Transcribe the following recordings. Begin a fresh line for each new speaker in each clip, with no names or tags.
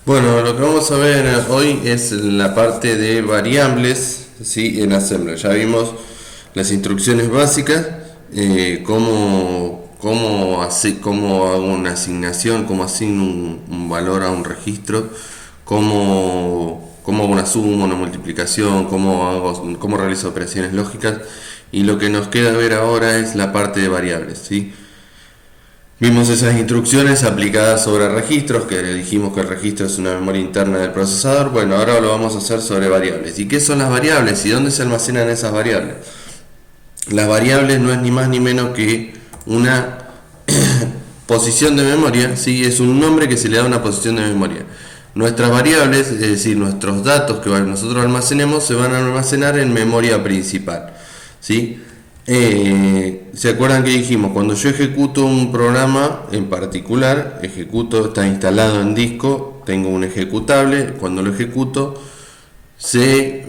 Bueno, lo que vamos a ver hoy es la parte de variables, ¿sí? En Assembler. Ya vimos las instrucciones básicas, cómo hago una asignación, cómo asigno un valor a un registro, cómo hago una suma, una multiplicación, cómo realizo operaciones lógicas. Y lo que nos queda ver ahora es la parte de variables, ¿sí? Vimos esas instrucciones aplicadas sobre registros, que dijimos que el registro es una memoria interna del procesador. Bueno, ahora lo vamos a hacer sobre variables. ¿Y qué son las variables? ¿Y dónde se almacenan esas variables? Las variables no es ni más ni menos que una posición de memoria, ¿sí? Es un nombre que se le da a una posición de memoria. Nuestras variables, es decir, nuestros datos que nosotros almacenemos, se van a almacenar en memoria principal, ¿sí? ¿Se acuerdan que dijimos? Cuando yo ejecuto un programa en particular, está instalado en disco, tengo un ejecutable, cuando lo ejecuto se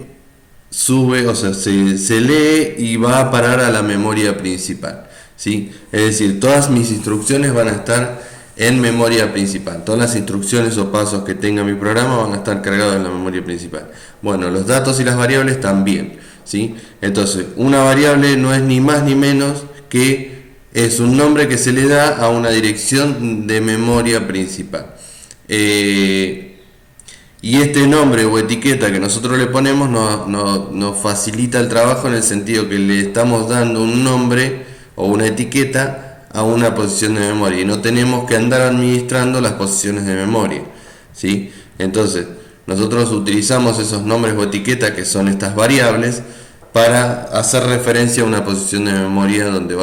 sube, o sea, se lee y va a parar a la memoria principal, ¿sí? Es decir, todas mis instrucciones van a estar en memoria principal, todas las instrucciones o pasos que tenga mi programa van a estar cargados en la memoria principal. Bueno, los datos y las variables también, ¿sí? Entonces, una variable no es ni más ni menos que es un nombre que se le da a una dirección de memoria principal. Y este nombre o etiqueta que nosotros le ponemos nos facilita el trabajo en el sentido que le estamos dando un nombre o una etiqueta a una posición de memoria y no tenemos que andar administrando las posiciones de memoria, ¿sí? Entonces, nosotros utilizamos esos nombres o etiquetas que son estas variables para hacer referencia a una posición de memoria donde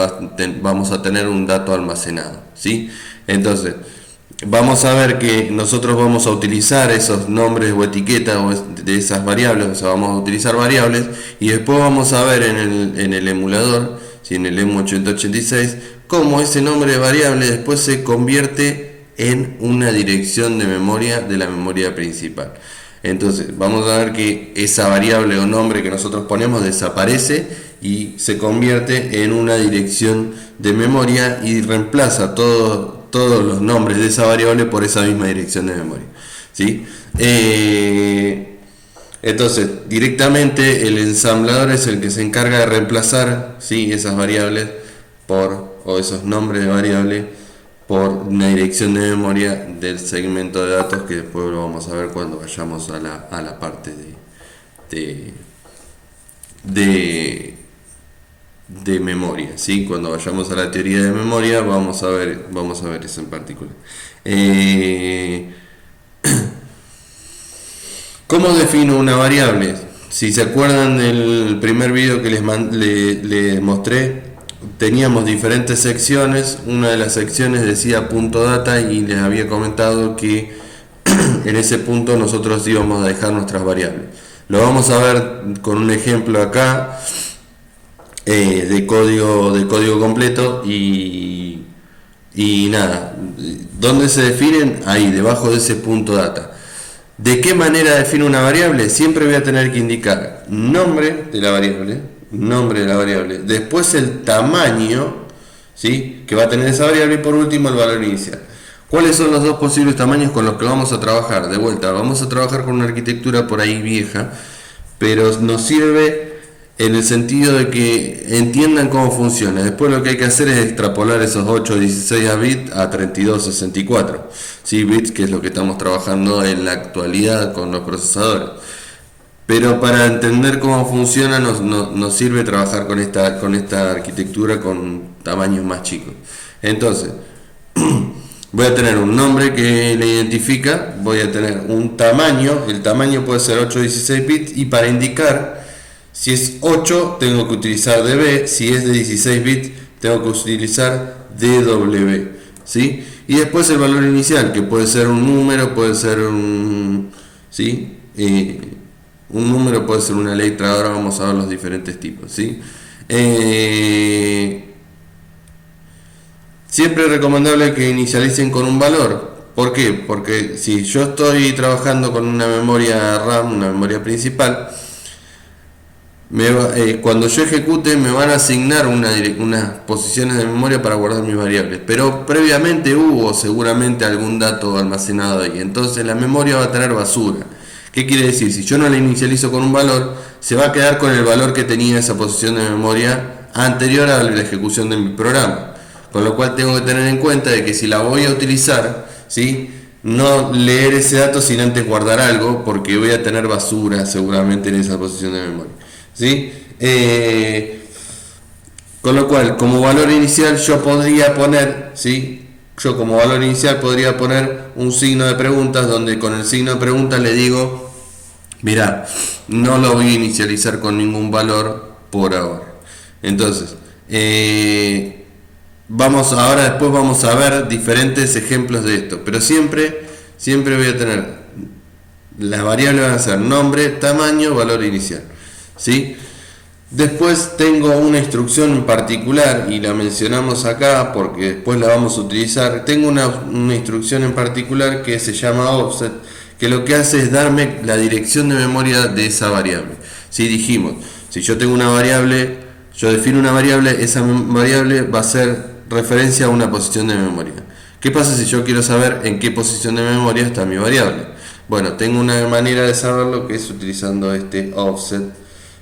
vamos a tener un dato almacenado, ¿sí? Entonces, vamos a ver que nosotros vamos a utilizar esos nombres o etiquetas de esas variables, o sea, vamos a utilizar variables y después vamos a ver en el emulador, ¿sí? En el EMU8086, cómo ese nombre de variable después se convierte en una dirección de memoria de la memoria principal. Entonces, vamos a ver que esa variable o nombre que nosotros ponemos desaparece y se convierte en una dirección de memoria y reemplaza todos los nombres de esa variable por esa misma dirección de memoria, ¿sí? Entonces, directamente el ensamblador es el que se encarga de reemplazar, ¿sí? Esas variables o esos nombres de variables por una dirección de memoria del segmento de datos, que después lo vamos a ver cuando vayamos a la parte de memoria, ¿sí? Cuando vayamos a la teoría de memoria vamos a ver eso en particular. ¿Cómo defino una variable? Si se acuerdan del primer video que les mostré, teníamos diferentes secciones. Una de las secciones decía punto data y les había comentado que en ese punto nosotros íbamos a dejar nuestras variables. Lo vamos a ver con un ejemplo acá de código completo y nada. ¿Dónde se definen? Ahí, debajo de ese punto data. ¿De qué manera defino una variable? Siempre voy a tener que indicar nombre de la variable, después el tamaño, ¿sí? Que va a tener esa variable y por último el valor inicial. ¿Cuáles son los dos posibles tamaños con los que vamos a trabajar? De vuelta, vamos a trabajar con una arquitectura por ahí vieja, pero nos sirve en el sentido de que entiendan cómo funciona. Después lo que hay que hacer es extrapolar esos 8 16 a bits a 32 64, ¿sí? Bits, que es lo que estamos trabajando en la actualidad con los procesadores. Pero para entender cómo funciona nos sirve trabajar con esta arquitectura con tamaños más chicos. Entonces, voy a tener un nombre que le identifica, voy a tener un tamaño, el tamaño puede ser 8 16 bits y para indicar si es 8 tengo que utilizar dB, si es de 16 bits tengo que utilizar dW, ¿sí? Y después el valor inicial, que puede ser un número, puede ser un número, puede ser una letra. Ahora vamos a ver los diferentes tipos, ¿sí? Siempre es recomendable que inicialicen con un valor. ¿Por qué? Porque si yo estoy trabajando con una memoria RAM, una memoria principal, cuando yo ejecute me van a asignar unas posiciones de memoria para guardar mis variables, pero previamente hubo seguramente algún dato almacenado ahí, entonces la memoria va a tener basura. ¿Qué quiere decir? Si yo no la inicializo con un valor, se va a quedar con el valor que tenía esa posición de memoria anterior a la ejecución de mi programa, con lo cual tengo que tener en cuenta de que si la voy a utilizar, ¿sí?, no leer ese dato sin antes guardar algo, porque voy a tener basura seguramente en esa posición de memoria, ¿sí? Con lo cual, como valor inicial yo podría poner, ¿sí?, yo como valor inicial podría poner un signo de preguntas, donde con el signo de preguntas le digo, mira, no lo voy a inicializar con ningún valor por ahora. Entonces, después vamos a ver diferentes ejemplos de esto, pero siempre voy a tener, las variables van a ser nombre, tamaño, valor inicial, ¿sí? Después tengo una instrucción en particular, y la mencionamos acá porque después la vamos a utilizar. Tengo una instrucción en particular que se llama offset, que lo que hace es darme la dirección de memoria de esa variable. Si dijimos, si yo tengo una variable, yo defino una variable, esa variable va a ser referencia a una posición de memoria. ¿Qué pasa si yo quiero saber en qué posición de memoria está mi variable? Bueno, tengo una manera de saberlo, que es utilizando este offset,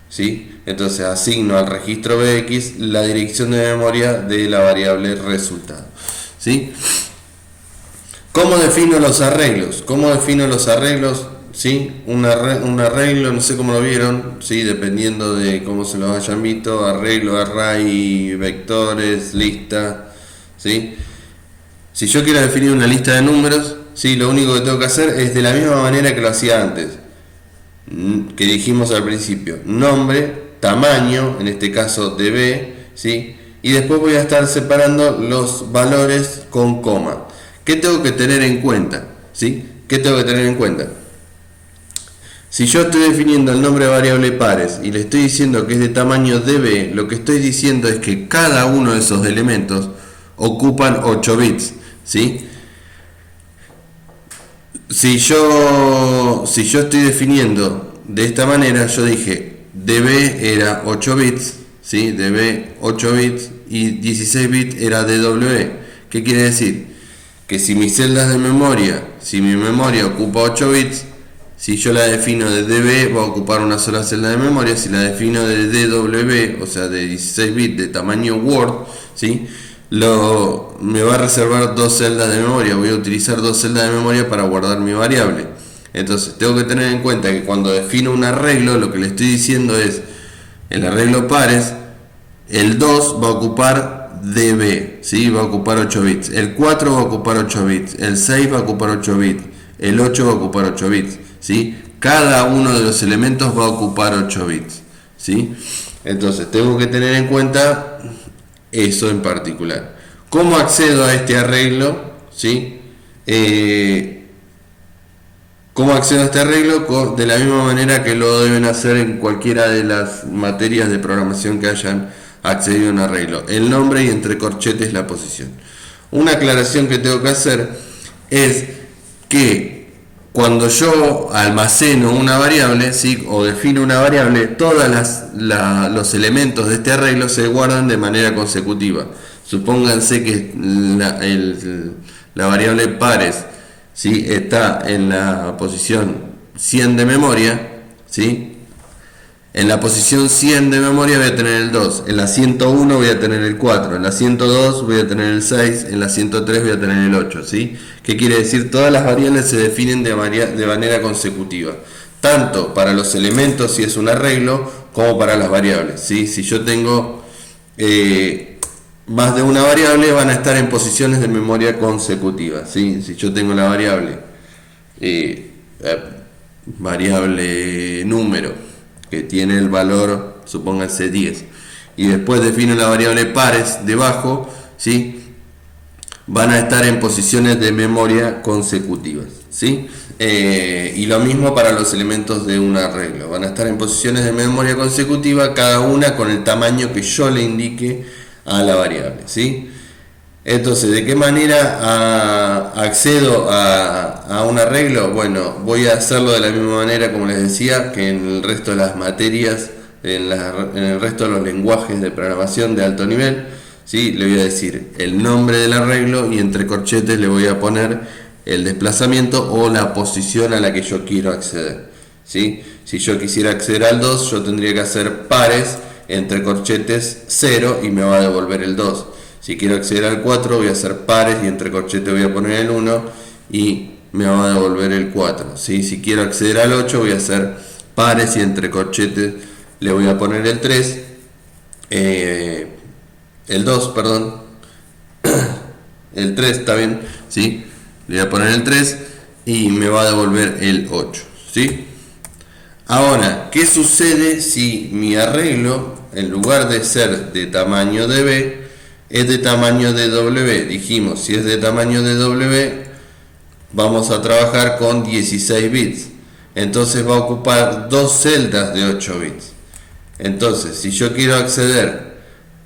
¿sí? Entonces asigno al registro BX la dirección de memoria de la variable resultado, ¿sí? ¿Cómo defino los arreglos? ¿Sí? Un arreglo, no sé cómo lo vieron, ¿sí?, dependiendo de cómo se los hayan visto: arreglo, array, vectores, lista, ¿sí? Si yo quiero definir una lista de números, ¿sí?, lo único que tengo que hacer es de la misma manera que lo hacía antes, que dijimos al principio: nombre, tamaño, en este caso db, ¿sí?, y después voy a estar separando los valores con coma. ¿Qué tengo que tener en cuenta? ¿Sí? ¿Qué tengo que tener en cuenta? Si yo estoy definiendo el nombre de variable pares y le estoy diciendo que es de tamaño db, lo que estoy diciendo es que cada uno de esos elementos ocupan 8 bits, ¿sí? Si yo estoy definiendo de esta manera, yo dije db era 8 bits, ¿sí?, db 8 bits, y 16 bits era dw. ¿Qué quiere decir? Que si mis celdas de memoria, si mi memoria ocupa 8 bits, si yo la defino de db va a ocupar una sola celda de memoria. Si la defino de dw, o sea de 16 bits de tamaño Word, ¿sí?, me va a reservar 2 celdas de memoria. Voy a utilizar 2 celdas de memoria para guardar mi variable. Entonces tengo que tener en cuenta que cuando defino un arreglo, lo que le estoy diciendo es: el arreglo pares, el 2 va a ocupar db, ¿sí?, va a ocupar 8 bits, el 4 va a ocupar 8 bits, el 6 va a ocupar 8 bits, el 8 va a ocupar 8 bits, ¿sí? Cada uno de los elementos va a ocupar 8 bits, ¿sí? Entonces tengo que tener en cuenta eso en particular. ¿Cómo accedo a este arreglo? ¿Sí? ¿Cómo accedo a este arreglo? De la misma manera que lo deben hacer en cualquiera de las materias de programación que hayan accedido a un arreglo: el nombre y entre corchetes la posición. Una aclaración que tengo que hacer es que cuando yo almaceno una variable, ¿sí?, o defino una variable, todos los elementos de este arreglo se guardan de manera consecutiva. Supónganse que la variable pares, ¿sí?, está en la posición 100 de memoria, ¿sí? En la posición 100 de memoria voy a tener el 2, en la 101 voy a tener el 4, en la 102 voy a tener el 6, en la 103 voy a tener el 8, ¿sí? ¿Qué quiere decir? Todas las variables se definen de manera consecutiva, tanto para los elementos si es un arreglo, como para las variables, ¿sí? Si yo tengo más de una variable, van a estar en posiciones de memoria consecutivas, ¿sí? Si yo tengo la variable número, que tiene el valor, supónganse 10, y después defino la variable pares debajo, ¿sí?, van a estar en posiciones de memoria consecutivas, ¿sí? Y lo mismo para los elementos de un arreglo, van a estar en posiciones de memoria consecutiva, cada una con el tamaño que yo le indique a la variable, ¿sí? Entonces, ¿de qué manera accedo a un arreglo? Bueno, voy a hacerlo de la misma manera, como les decía, que en el resto de las materias en el resto de los lenguajes de programación de alto nivel, ¿sí? Le voy a decir el nombre del arreglo y entre corchetes le voy a poner el desplazamiento o la posición a la que yo quiero acceder, ¿sí? Si yo quisiera acceder al 2, yo tendría que hacer pares entre corchetes 0 y me va a devolver el 2. Si quiero acceder al 4, voy a hacer pares y entre corchetes voy a poner el 1 y me va a devolver el 4, ¿sí? Si quiero acceder al 8, voy a hacer pares y entre corchetes le voy a poner el 3, el 2, perdón, el 3 está bien, ¿sí? Le voy a poner el 3 y me va a devolver el 8, ¿sí? Ahora, ¿qué sucede si mi arreglo, en lugar de ser de tamaño de B, es de tamaño de W? Dijimos, si es de tamaño de W, vamos a trabajar con 16 bits. Entonces va a ocupar dos celdas de 8 bits. Entonces, si yo quiero acceder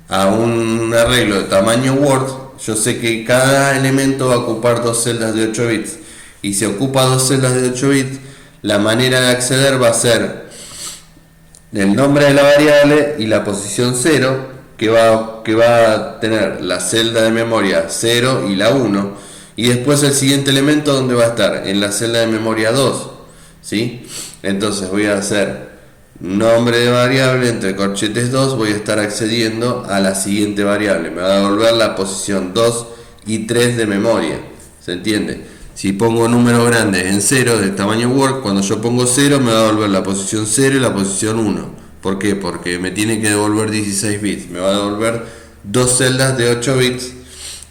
a un arreglo de tamaño Word, yo sé que cada elemento va a ocupar dos celdas de 8 bits. Y si ocupa dos celdas de 8 bits, la manera de acceder va a ser el nombre de la variable y la posición 0, que va a tener la celda de memoria 0 y la 1. Y después el siguiente elemento, ¿dónde va a estar? En la celda de memoria 2, ¿sí? Entonces voy a hacer nombre de variable entre corchetes 2, voy a estar accediendo a la siguiente variable. Me va a devolver la posición 2 y 3 de memoria, ¿se entiende? Si pongo números grandes en 0 del tamaño Word, cuando yo pongo 0 me va a devolver la posición 0 y la posición 1. ¿Por qué? Porque me tiene que devolver 16 bits. Me va a devolver dos celdas de 8 bits,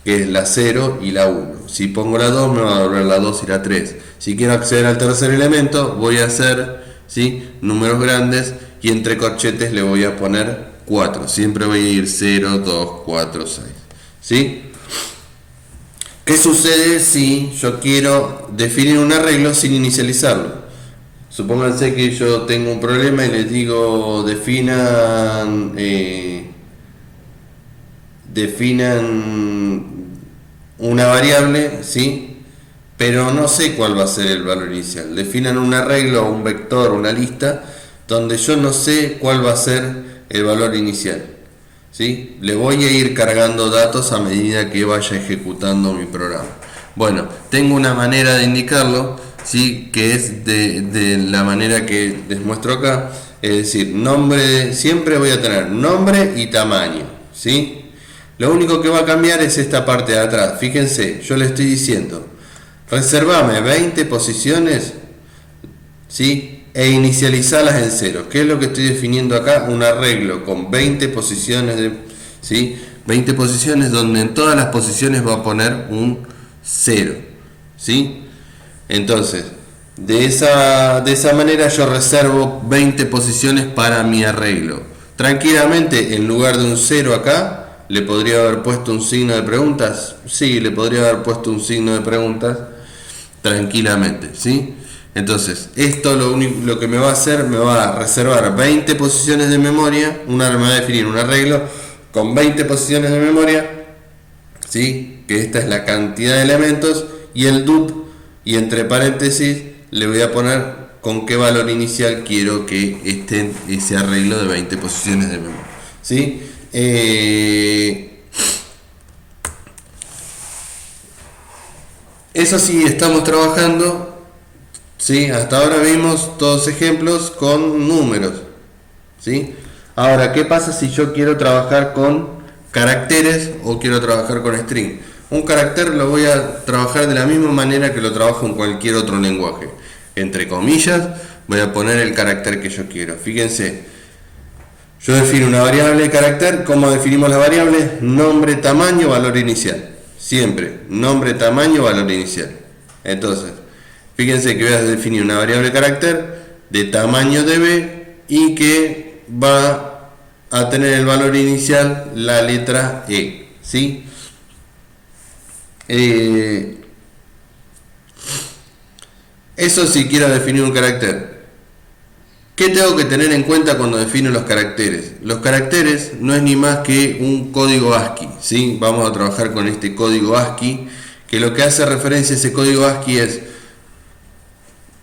que es la 0 y la 1. Si pongo la 2 me va a devolver la 2 y la 3. Si quiero acceder al tercer elemento, voy a hacer, ¿sí?, números grandes y entre corchetes le voy a poner 4. Siempre voy a ir 0, 2, 4, 6. ¿Sí? ¿Qué sucede si yo quiero definir un arreglo sin inicializarlo? Supónganse que yo tengo un problema y les digo definan una variable, ¿sí? Pero no sé cuál va a ser el valor inicial. Definan un arreglo, un vector, una lista, donde yo no sé cuál va a ser el valor inicial, ¿sí? Le voy a ir cargando datos a medida que vaya ejecutando mi programa. Bueno, tengo una manera de indicarlo, ¿sí?, que es de la manera que les muestro acá. Es decir, nombre, siempre voy a tener nombre y tamaño, ¿sí? Lo único que va a cambiar es esta parte de atrás. Fíjense, yo le estoy diciendo, reservame 20 posiciones, ¿sí?, e inicializarlas en 0. ¿Qué es lo que estoy definiendo acá? Un arreglo con 20 posiciones, ¿sí? 20 posiciones donde en todas las posiciones va a poner un 0, ¿sí? Entonces, de esa manera yo reservo 20 posiciones para mi arreglo. Tranquilamente, en lugar de un 0 acá, ¿le podría haber puesto un signo de preguntas? Sí, le podría haber puesto un signo de preguntas tranquilamente, ¿sí? Entonces, esto lo que me va a hacer, me va a reservar 20 posiciones de memoria, me va a definir un arreglo con 20 posiciones de memoria, ¿sí?, que esta es la cantidad de elementos, y el DUP, y entre paréntesis le voy a poner con qué valor inicial quiero que esté ese arreglo de 20 posiciones de memoria, ¿sí? Eso sí, estamos trabajando, ¿sí? Hasta ahora vimos todos ejemplos con números, ¿sí? Ahora, ¿qué pasa si yo quiero trabajar con caracteres o quiero trabajar con string? Un carácter lo voy a trabajar de la misma manera que lo trabajo en cualquier otro lenguaje. Entre comillas, voy a poner el carácter que yo quiero. Fíjense. Yo defino una variable de carácter. ¿Cómo definimos las variables? Nombre, tamaño, valor inicial. Siempre, nombre, tamaño, valor inicial. Entonces, fíjense que voy a definir una variable de carácter de tamaño de B y que va a tener el valor inicial la letra E, ¿sí? Eso si quiero definir un carácter. ¿Qué tengo que tener en cuenta cuando defino los caracteres? Los caracteres no es ni más que un código ASCII, ¿sí? Vamos a trabajar con este código ASCII, que lo que hace referencia a ese código ASCII es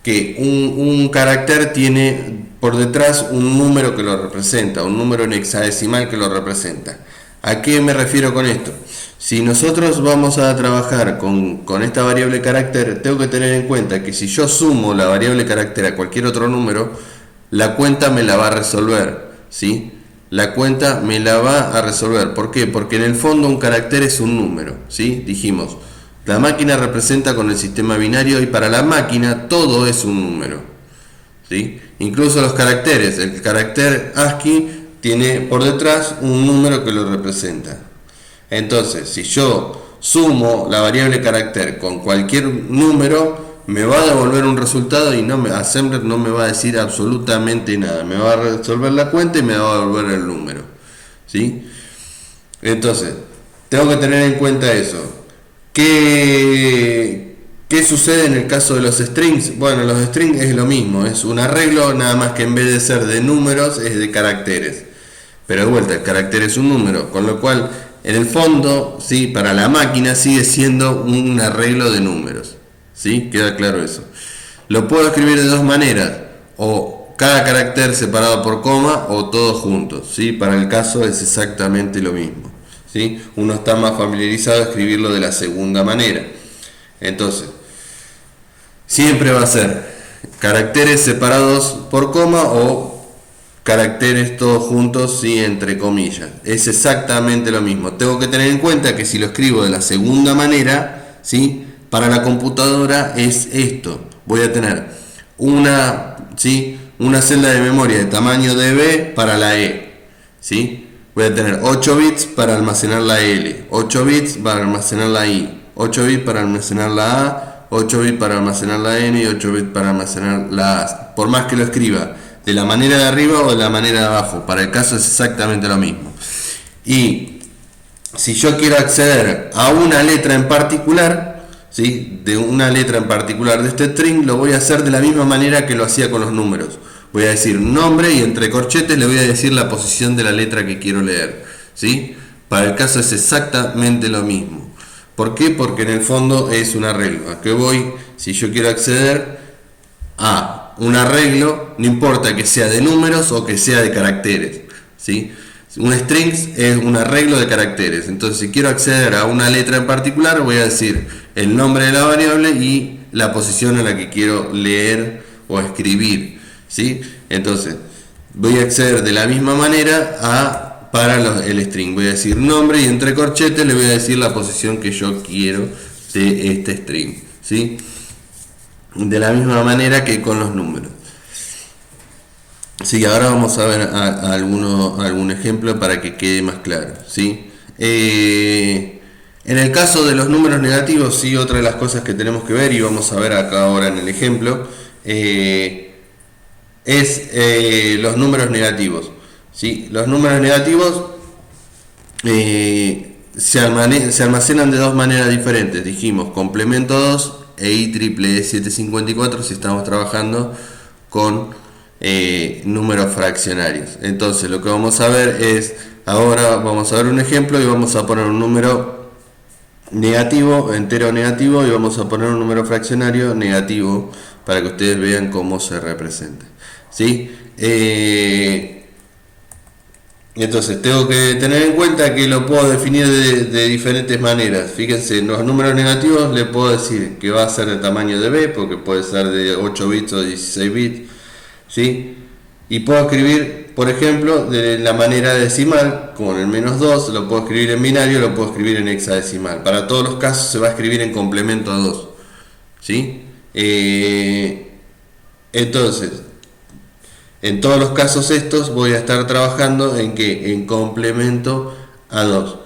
que un carácter tiene por detrás un número que lo representa, un número en hexadecimal que lo representa. ¿A qué me refiero con esto? Si nosotros vamos a trabajar con esta variable carácter, tengo que tener en cuenta que si yo sumo la variable carácter a cualquier otro número, la cuenta me la va a resolver, ¿sí? La cuenta me la va a resolver. ¿Por qué? Porque en el fondo un carácter es un número, ¿sí? Dijimos, la máquina representa con el sistema binario y para la máquina todo es un número, ¿sí? Incluso los caracteres, el carácter ASCII tiene por detrás un número que lo representa. Entonces, si yo sumo la variable carácter con cualquier número, me va a devolver un resultado y Assembler no me va a decir absolutamente nada. Me va a resolver la cuenta y me va a devolver el número, ¿sí? Entonces, tengo que tener en cuenta eso. ¿Qué sucede en el caso de los strings? Bueno, los strings es lo mismo, es un arreglo, nada más que en vez de ser de números es de caracteres. Pero de vuelta, el carácter es un número, con lo cual en el fondo, ¿sí?, para la máquina sigue siendo un arreglo de números, ¿sí? Queda claro eso. Lo puedo escribir de dos maneras, o cada carácter separado por coma o todos juntos, ¿sí? Para el caso es exactamente lo mismo, ¿sí? Uno está más familiarizado a escribirlo de la segunda manera. Entonces, siempre va a ser caracteres separados por coma o caracteres todos juntos, sí, entre comillas. Es exactamente lo mismo. Tengo que tener en cuenta que si lo escribo de la segunda manera, ¿sí?, para la computadora es esto. Voy a tener una celda de memoria de tamaño dB para la E, ¿sí? Voy a tener 8 bits para almacenar la L, 8 bits para almacenar la I, 8 bits para almacenar la A, 8 bits para almacenar la N y 8 bits para almacenar la A. Por más que lo escriba de la manera de arriba o de la manera de abajo, para el caso es exactamente lo mismo. Y si yo quiero acceder a una letra en particular, ¿sí?, de una letra en particular de este string, lo voy a hacer de la misma manera que lo hacía con los números. Voy a decir nombre y entre corchetes le voy a decir la posición de la letra que quiero leer, ¿sí? Para el caso es exactamente lo mismo. ¿Por qué? Porque en el fondo es un arreglo. ¿A qué voy? Si yo quiero acceder a un arreglo, no importa que sea de números o que sea de caracteres, ¿sí? Un string es un arreglo de caracteres. Entonces, si quiero acceder a una letra en particular, voy a decir el nombre de la variable y la posición en la que quiero leer o escribir, ¿sí? Entonces, voy a acceder de la misma manera para el string. Voy a decir nombre y entre corchetes le voy a decir la posición que yo quiero de este string, ¿sí? De la misma manera que con los números. Sí, ahora vamos a ver algún ejemplo para que quede más claro, ¿sí? En el caso de los números negativos, sí, otra de las cosas que tenemos que ver, y vamos a ver acá ahora en el ejemplo, es los números negativos, ¿sí? Los números negativos se almacenan de dos maneras diferentes. Dijimos complemento 2 e IEEE 754 si estamos trabajando con números fraccionarios. Entonces lo que vamos a ver es, ahora vamos a ver un ejemplo y vamos a poner un número negativo, entero negativo, y vamos a poner un número fraccionario negativo para que ustedes vean cómo se representa, ¿sí? Entonces tengo que tener en cuenta que lo puedo definir de diferentes maneras. Fíjense, en los números negativos le puedo decir que va a ser de tamaño de B, porque puede ser de 8 bits o 16 bits, ¿sí? Y puedo escribir, por ejemplo, de la manera decimal, con el -2, lo puedo escribir en binario, lo puedo escribir en hexadecimal. Para todos los casos se va a escribir en complemento a 2, ¿sí? Entonces, en todos los casos estos voy a estar trabajando en que en complemento a 2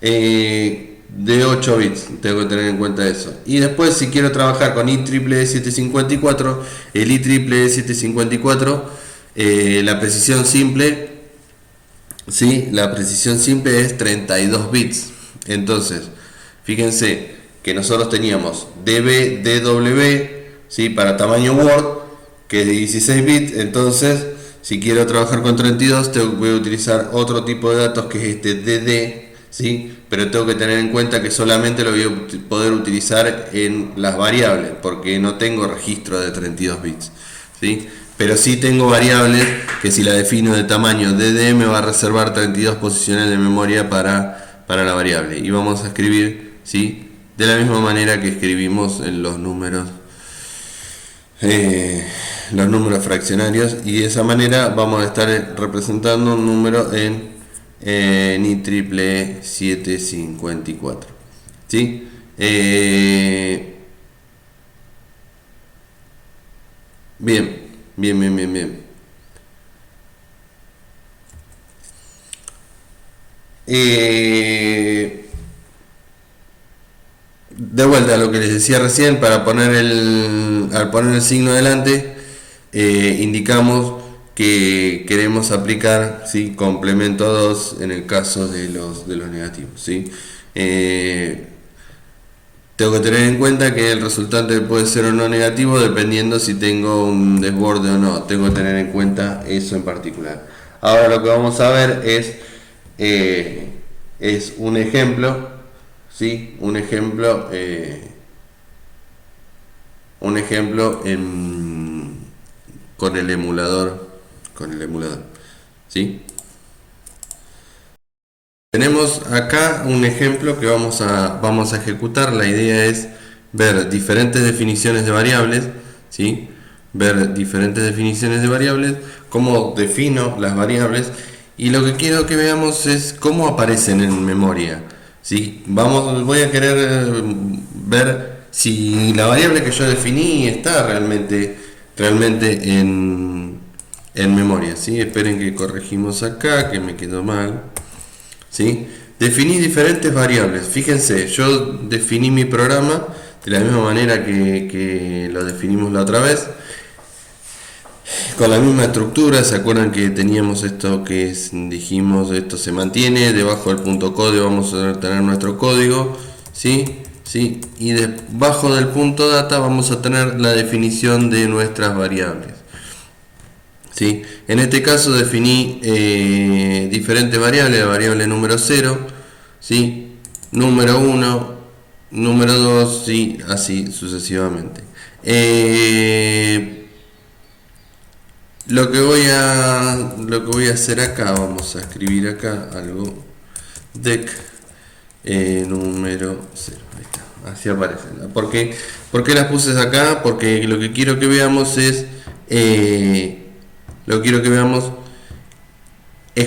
de 8 bits, tengo que tener en cuenta eso. Y después, si quiero trabajar con IEEE 754, el IEEE 754, la precisión simple, ¿sí?, la precisión simple es 32 bits. Entonces, fíjense que nosotros teníamos DB, DW, ¿sí?, para tamaño Word, que es de 16 bits. Entonces, si quiero trabajar con 32, voy a utilizar otro tipo de datos que es este DD, ¿sí? Pero tengo que tener en cuenta que solamente lo voy a poder utilizar en las variables, porque no tengo registro de 32 bits, ¿sí? Pero sí tengo variables que si la defino de tamaño dd me va a reservar 32 posiciones de memoria para la variable. Y vamos a escribir, ¿sí? De la misma manera que escribimos en los números fraccionarios, y de esa manera vamos a estar representando un número en IEEE 754, ¿sí? Bien, bien. De vuelta a lo que les decía recién, para poner al poner el signo delante, indicamos que queremos aplicar, ¿sí? Complemento 2 en el caso de los negativos, ¿sí? Tengo que tener en cuenta que el resultante puede ser o no negativo dependiendo si tengo un desborde o no. Tengo que tener en cuenta eso en particular. Ahora lo que vamos a ver es un ejemplo, ¿sí? Un ejemplo con el emulador, ¿sí? Tenemos acá un ejemplo que vamos a ejecutar. La idea es ver diferentes definiciones de variables, ¿sí? Cómo defino las variables, y lo que quiero que veamos es cómo aparecen en memoria, ¿sí? Voy a querer ver si la variable que yo definí está realmente en memoria, ¿sí? Esperen que corregimos acá, que me quedó mal. ¿Sí? Definí diferentes variables. Fíjense, yo definí mi programa de la misma manera que lo definimos la otra vez, con la misma estructura. ¿Se acuerdan que teníamos esto dijimos, esto se mantiene? Debajo del punto código vamos a tener nuestro código, ¿sí? ¿Sí? Y debajo del punto data vamos a tener la definición de nuestras variables, ¿sí? En este caso definí diferentes variables: la variable número 0, ¿sí? Número 1, número 2, ¿sí? Así sucesivamente. Lo que voy a hacer acá, vamos a escribir acá algo: dec número 0. Ahí está, así aparecen. ¿Por qué las puse acá? Porque lo que quiero que veamos es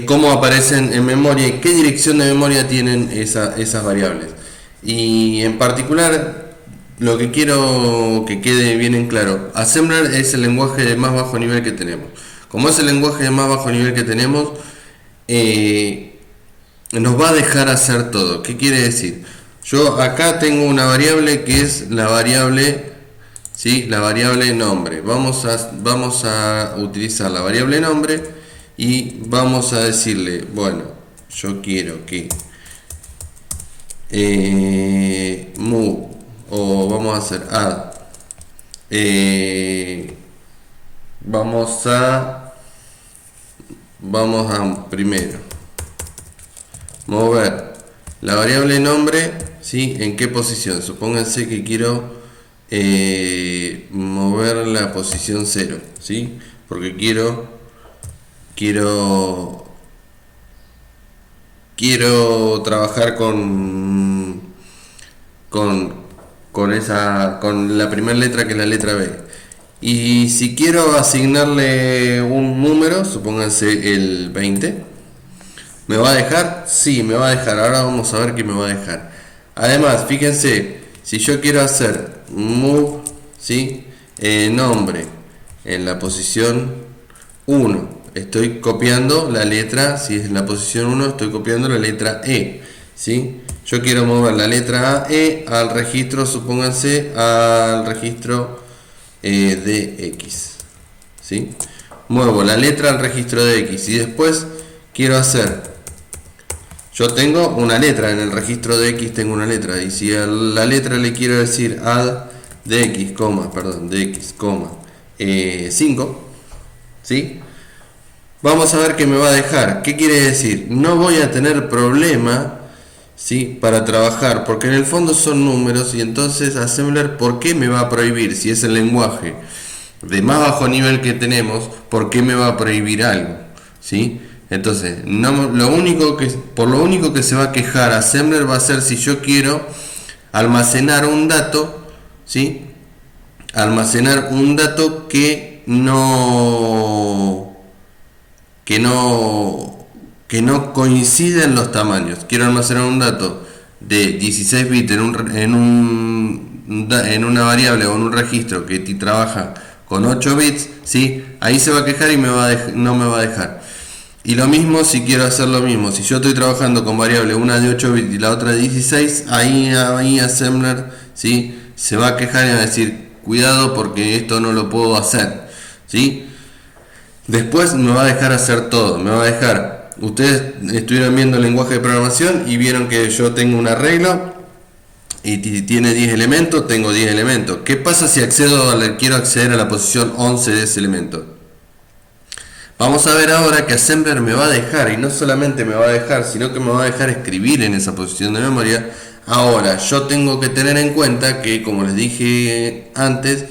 cómo aparecen en memoria y qué dirección de memoria tienen esas variables. Y en particular, lo que quiero que quede bien en claro: Assembler es el lenguaje de más bajo nivel que tenemos. Como es el lenguaje de más bajo nivel que tenemos, nos va a dejar hacer todo. ¿Qué quiere decir? Yo acá tengo una variable que es la variable, ¿sí? La variable nombre. Vamos a utilizar la variable nombre y vamos a decirle, bueno, yo quiero que move, o vamos a hacer add, vamos a primero mover la variable nombre, ¿sí? ¿En qué posición? Supónganse que quiero mover la posición 0, ¿sí? Porque quiero trabajar con la primera letra, que es la letra B. Y si quiero asignarle un número, supónganse el 20, ¿me va a dejar? Sí, me va a dejar. Ahora vamos a ver qué me va a dejar. Además, fíjense, si yo quiero hacer move, ¿sí? Nombre en la posición 1, estoy copiando la letra. Si es en la posición 1, estoy copiando la letra E, ¿sí? Yo quiero mover la letra E al registro, supónganse, al registro de X, ¿sí? Muevo la letra al registro de X y después quiero hacer... Yo tengo una letra, en el registro de X tengo una letra, y si a la letra le quiero decir add de X, de X, 5, ¿sí? Vamos a ver qué me va a dejar. ¿Qué quiere decir? No voy a tener problema ¿sí? Para trabajar, porque en el fondo son números y entonces Assembler, ¿por qué me va a prohibir si es el lenguaje de más bajo nivel que tenemos? ¿Por qué me va a prohibir algo? ¿Sí? Entonces, no, por lo único que se va a quejar Assembler va a ser si yo quiero almacenar un dato, ¿sí? Almacenar un dato que no coincide en los tamaños. Quiero almacenar un dato de 16 bits en una variable o en un registro que trabaja con 8 bits, ¿sí? Ahí se va a quejar y no me va a dejar. Y lo mismo si quiero hacer lo mismo, si yo estoy trabajando con variable una de 8 bits y la otra de 16, ahí Assembler, ¿sí? Se va a quejar y va a decir, cuidado porque esto no lo puedo hacer, ¿sí? Después me va a dejar hacer todo, me va a dejar. Ustedes estuvieron viendo el lenguaje de programación y vieron que yo tengo un arreglo y tiene 10 elementos, tengo 10 elementos. ¿Qué pasa si quiero acceder a la posición 11 de ese elemento? Vamos a ver ahora que Assembler me va a dejar, y no solamente me va a dejar, sino que me va a dejar escribir en esa posición de memoria. Ahora, yo tengo que tener en cuenta que, como les dije antes,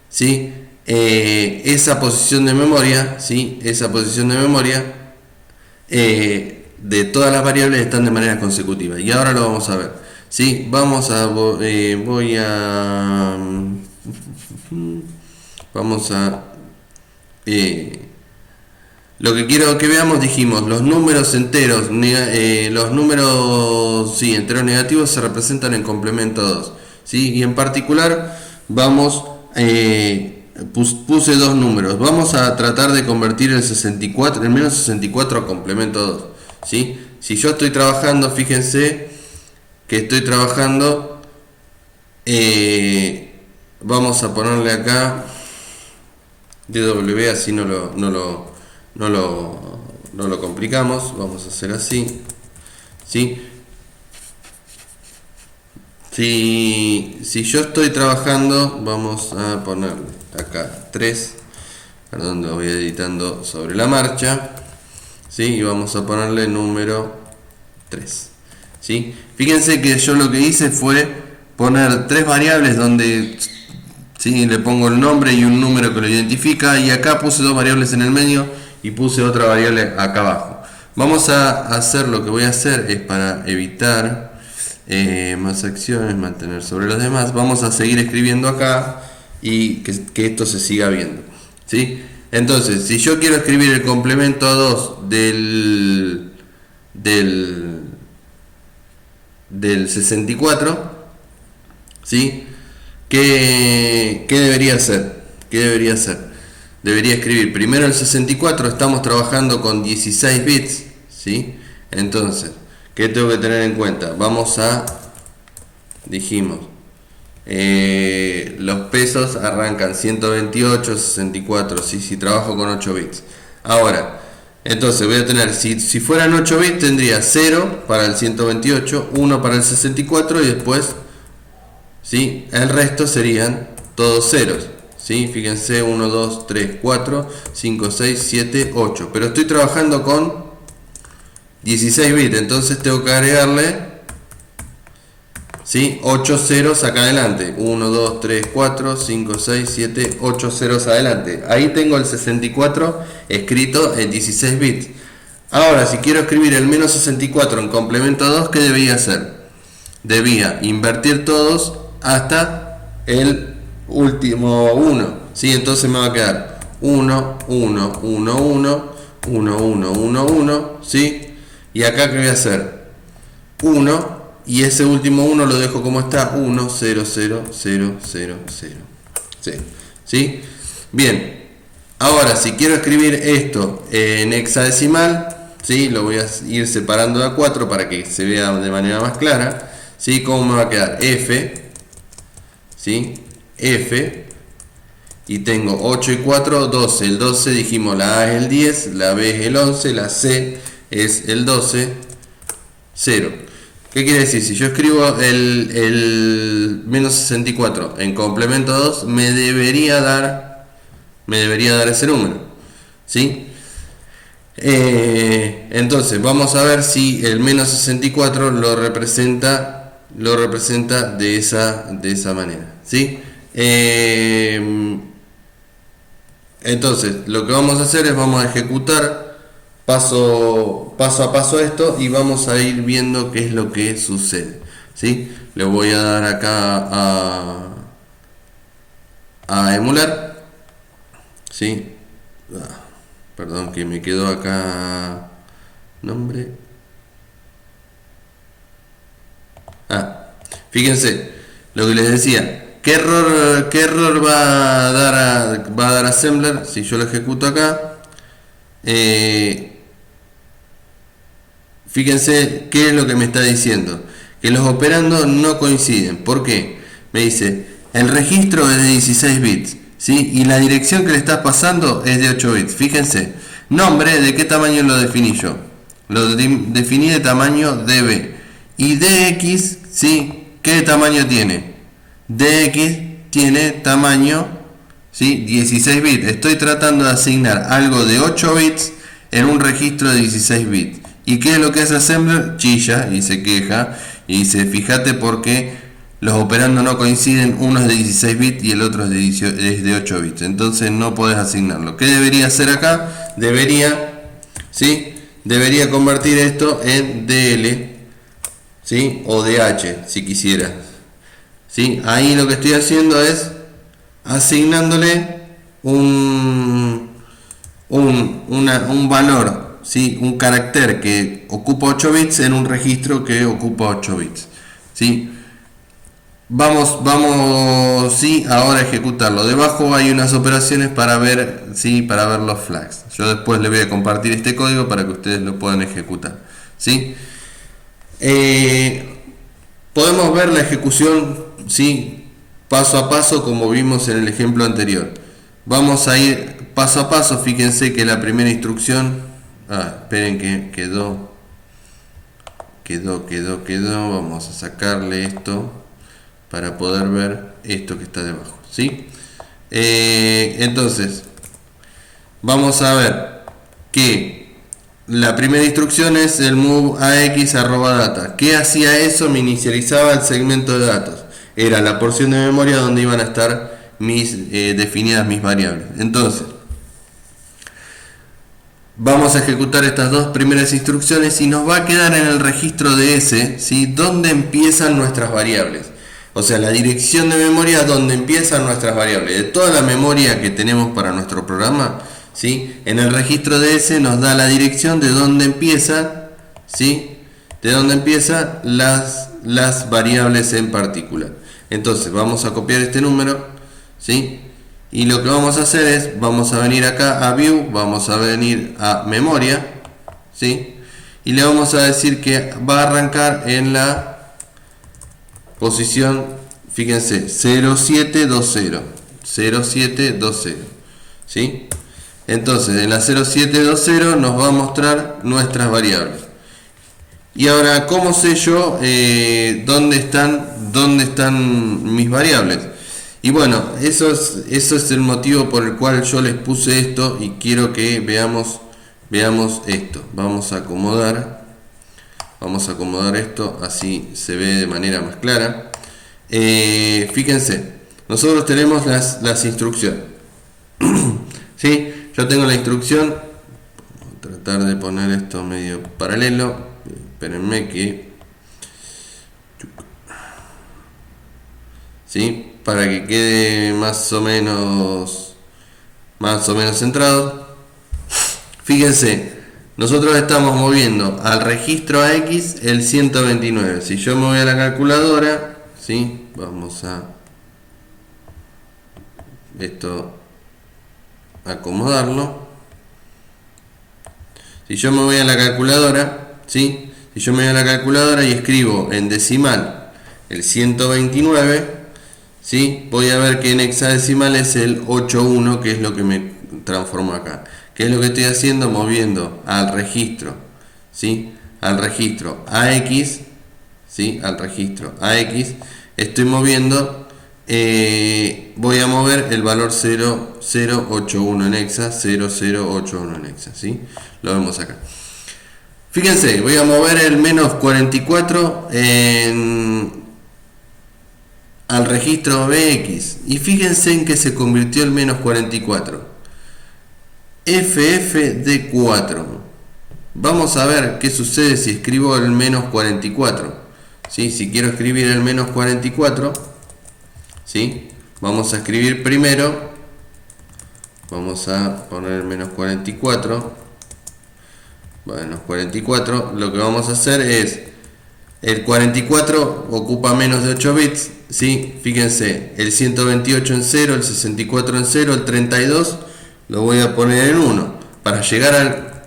¿sí? Esa posición de memoria, ¿sí? Esa posición de memoria de todas las variables están de manera consecutiva. Y ahora lo vamos a ver, ¿sí? Vamos a lo que quiero que veamos, dijimos, los números enteros, los números enteros negativos se representan en complemento 2, ¿sí? Y en particular puse dos números. Vamos a tratar de convertir el menos 64 a complemento 2, ¿sí? Si yo estoy trabajando, fíjense que estoy trabajando, vamos a ponerle acá DW, así no lo complicamos. Vamos a hacer así, ¿sí? Si yo estoy trabajando, vamos a ponerle acá 3, perdón, lo voy editando sobre la marcha, ¿sí? Y vamos a ponerle número 3, ¿sí? Fíjense que yo lo que hice fue poner 3 variables donde, ¿sí? Le pongo el nombre y un número que lo identifica, y acá puse 2 variables en el medio y puse otra variable acá abajo. Vamos a hacer, lo que voy a hacer es, para evitar más acciones, mantener sobre los demás, vamos a seguir escribiendo acá y que esto se siga viendo, ¿sí? Entonces, si yo quiero escribir el complemento a 2 del 64, ¿sí? ¿Qué debería hacer? Debería escribir primero el 64, estamos trabajando con 16 bits, ¿sí? Entonces, ¿qué tengo que tener en cuenta? Dijimos, los pesos arrancan 128, 64, ¿sí? Si trabajo con 8 bits. Ahora, entonces voy a tener, si fueran 8 bits, tendría 0 para el 128, 1 para el 64 y después, ¿sí? El resto serían todos ceros, ¿sí? Fíjense, 1, 2, 3, 4, 5, 6, 7, 8. Pero estoy trabajando con 16 bits, entonces tengo que agregarle, ¿sí? 8 ceros acá adelante. 1, 2, 3, 4, 5, 6, 7, 8 ceros adelante. Ahí tengo el 64 escrito en 16 bits. Ahora, si quiero escribir el menos 64 en complemento 2, ¿qué debía hacer? Debía invertir todos hasta el último 1, ¿sí? Entonces me va a quedar 1, 1, 1, 1, 1, 1, 1, 1, ¿sí? Y acá, ¿qué voy a hacer? 1, y ese último 1 lo dejo como está, 1, 0, 0, 0, 0, 0, ¿sí? Bien, ahora si quiero escribir esto en hexadecimal, ¿sí? Lo voy a ir separando de a 4 para que se vea de manera más clara, ¿sí? ¿Cómo me va a quedar? F, ¿sí? F, y tengo 8 y 4, 12. El 12 dijimos, la A es el 10, la B es el 11, la C es el 12, 0. ¿Qué quiere decir? Si yo escribo el menos 64 en complemento 2, me debería dar ese número, ¿sí? Entonces vamos a ver si el menos 64 lo representa de esa manera, ¿sí? Entonces lo que vamos a hacer es vamos a ejecutar paso a paso esto y vamos a ir viendo qué es lo que sucede, ¿sí? Le voy a dar acá a emular, ¿sí? Perdón que me quedó acá nombre. Fíjense lo que les decía. ¿Qué error va a dar Assembler si yo lo ejecuto acá? Fíjense qué es lo que me está diciendo. Que los operandos no coinciden. ¿Por qué? Me dice, el registro es de 16 bits, ¿sí? Y la dirección que le estás pasando es de 8 bits. Fíjense, nombre, ¿de qué tamaño lo definí yo? Lo definí de tamaño DB. Y DX, ¿sí? ¿Qué tamaño tiene? DX tiene tamaño, ¿sí? 16 bits. Estoy tratando de asignar algo de 8 bits en un registro de 16 bits. ¿Y qué es lo que hace Assembler? Chilla y se queja y dice, fíjate porque los operandos no coinciden, uno es de 16 bits y el otro es de 8 bits. Entonces no podés asignarlo. ¿Qué debería hacer acá? Debería convertir esto en DL, ¿sí? O DH si quisiera, ¿sí? Ahí lo que estoy haciendo es asignándole un valor, ¿sí? Un carácter que ocupa 8 bits en un registro que ocupa 8 bits, ¿sí? Vamos, sí, ahora a ejecutarlo. Debajo hay unas operaciones para ver, sí, para ver los flags. Yo después les voy a compartir este código para que ustedes lo puedan ejecutar, ¿sí? Podemos ver la ejecución, ¿sí? Paso a paso como vimos en el ejemplo anterior. Vamos a ir paso a paso. Fíjense que la primera instrucción, esperen que quedó. Vamos a sacarle esto para poder ver esto que está debajo, ¿sí? Entonces vamos a ver que la primera instrucción es el move ax @data. ¿Qué hacía eso? Me inicializaba el segmento de datos. Era la porción de memoria donde iban a estar definidas mis variables. Entonces vamos a ejecutar estas dos primeras instrucciones y nos va a quedar en el registro de S, ¿sí? Donde empiezan nuestras variables. O sea, la dirección de memoria donde empiezan nuestras variables. De toda la memoria que tenemos para nuestro programa, ¿sí? En el registro de S nos da la dirección de donde empiezan, ¿sí? De donde empiezan las variables en particular. Entonces vamos a copiar este número, ¿sí? Y lo que vamos a hacer es, vamos a venir acá a View, vamos a venir a Memoria, ¿sí? Y le vamos a decir que va a arrancar en la posición, fíjense, 0720, ¿sí? Entonces en la 0720 nos va a mostrar nuestras variables. Y ahora, ¿cómo sé yo dónde están mis variables? Y bueno, eso es el motivo por el cual yo les puse esto y quiero que veamos esto. Vamos a acomodar esto, así se ve de manera más clara. Fíjense, nosotros tenemos las instrucciones. ¿Sí? Yo tengo la instrucción, voy a tratar de poner esto medio paralelo, espérenme que... ¿Sí? Para que quede más o menos centrado. Fíjense, nosotros estamos moviendo al registro AX el 129. Si yo me voy a la calculadora, ¿sí? Vamos a esto acomodarlo. Si yo me voy a la calculadora, ¿sí? Si yo me voy a la calculadora y escribo en decimal el 129, ¿sí? Voy a ver que en hexadecimal es el 81, que es lo que me transformo acá. ¿Qué es lo que estoy haciendo? Moviendo al registro, ¿sí? Al registro AX, ¿sí? Al registro AX estoy moviendo voy a mover el valor 0081 en hexa, 0081 en hexa, ¿sí? Lo vemos acá. Fíjense, voy a mover el menos 44 al registro BX. Y fíjense en que se convirtió el menos 44. FF-D4. Vamos a ver qué sucede si escribo el menos 44. ¿Sí? Si quiero escribir el menos 44, ¿sí? Vamos a escribir primero. Vamos a poner el menos 44. Bueno, 44, lo que vamos a hacer es, el 44 ocupa menos de 8 bits, ¿sí? Fíjense, el 128 en 0, el 64 en 0, el 32 lo voy a poner en 1. Para llegar al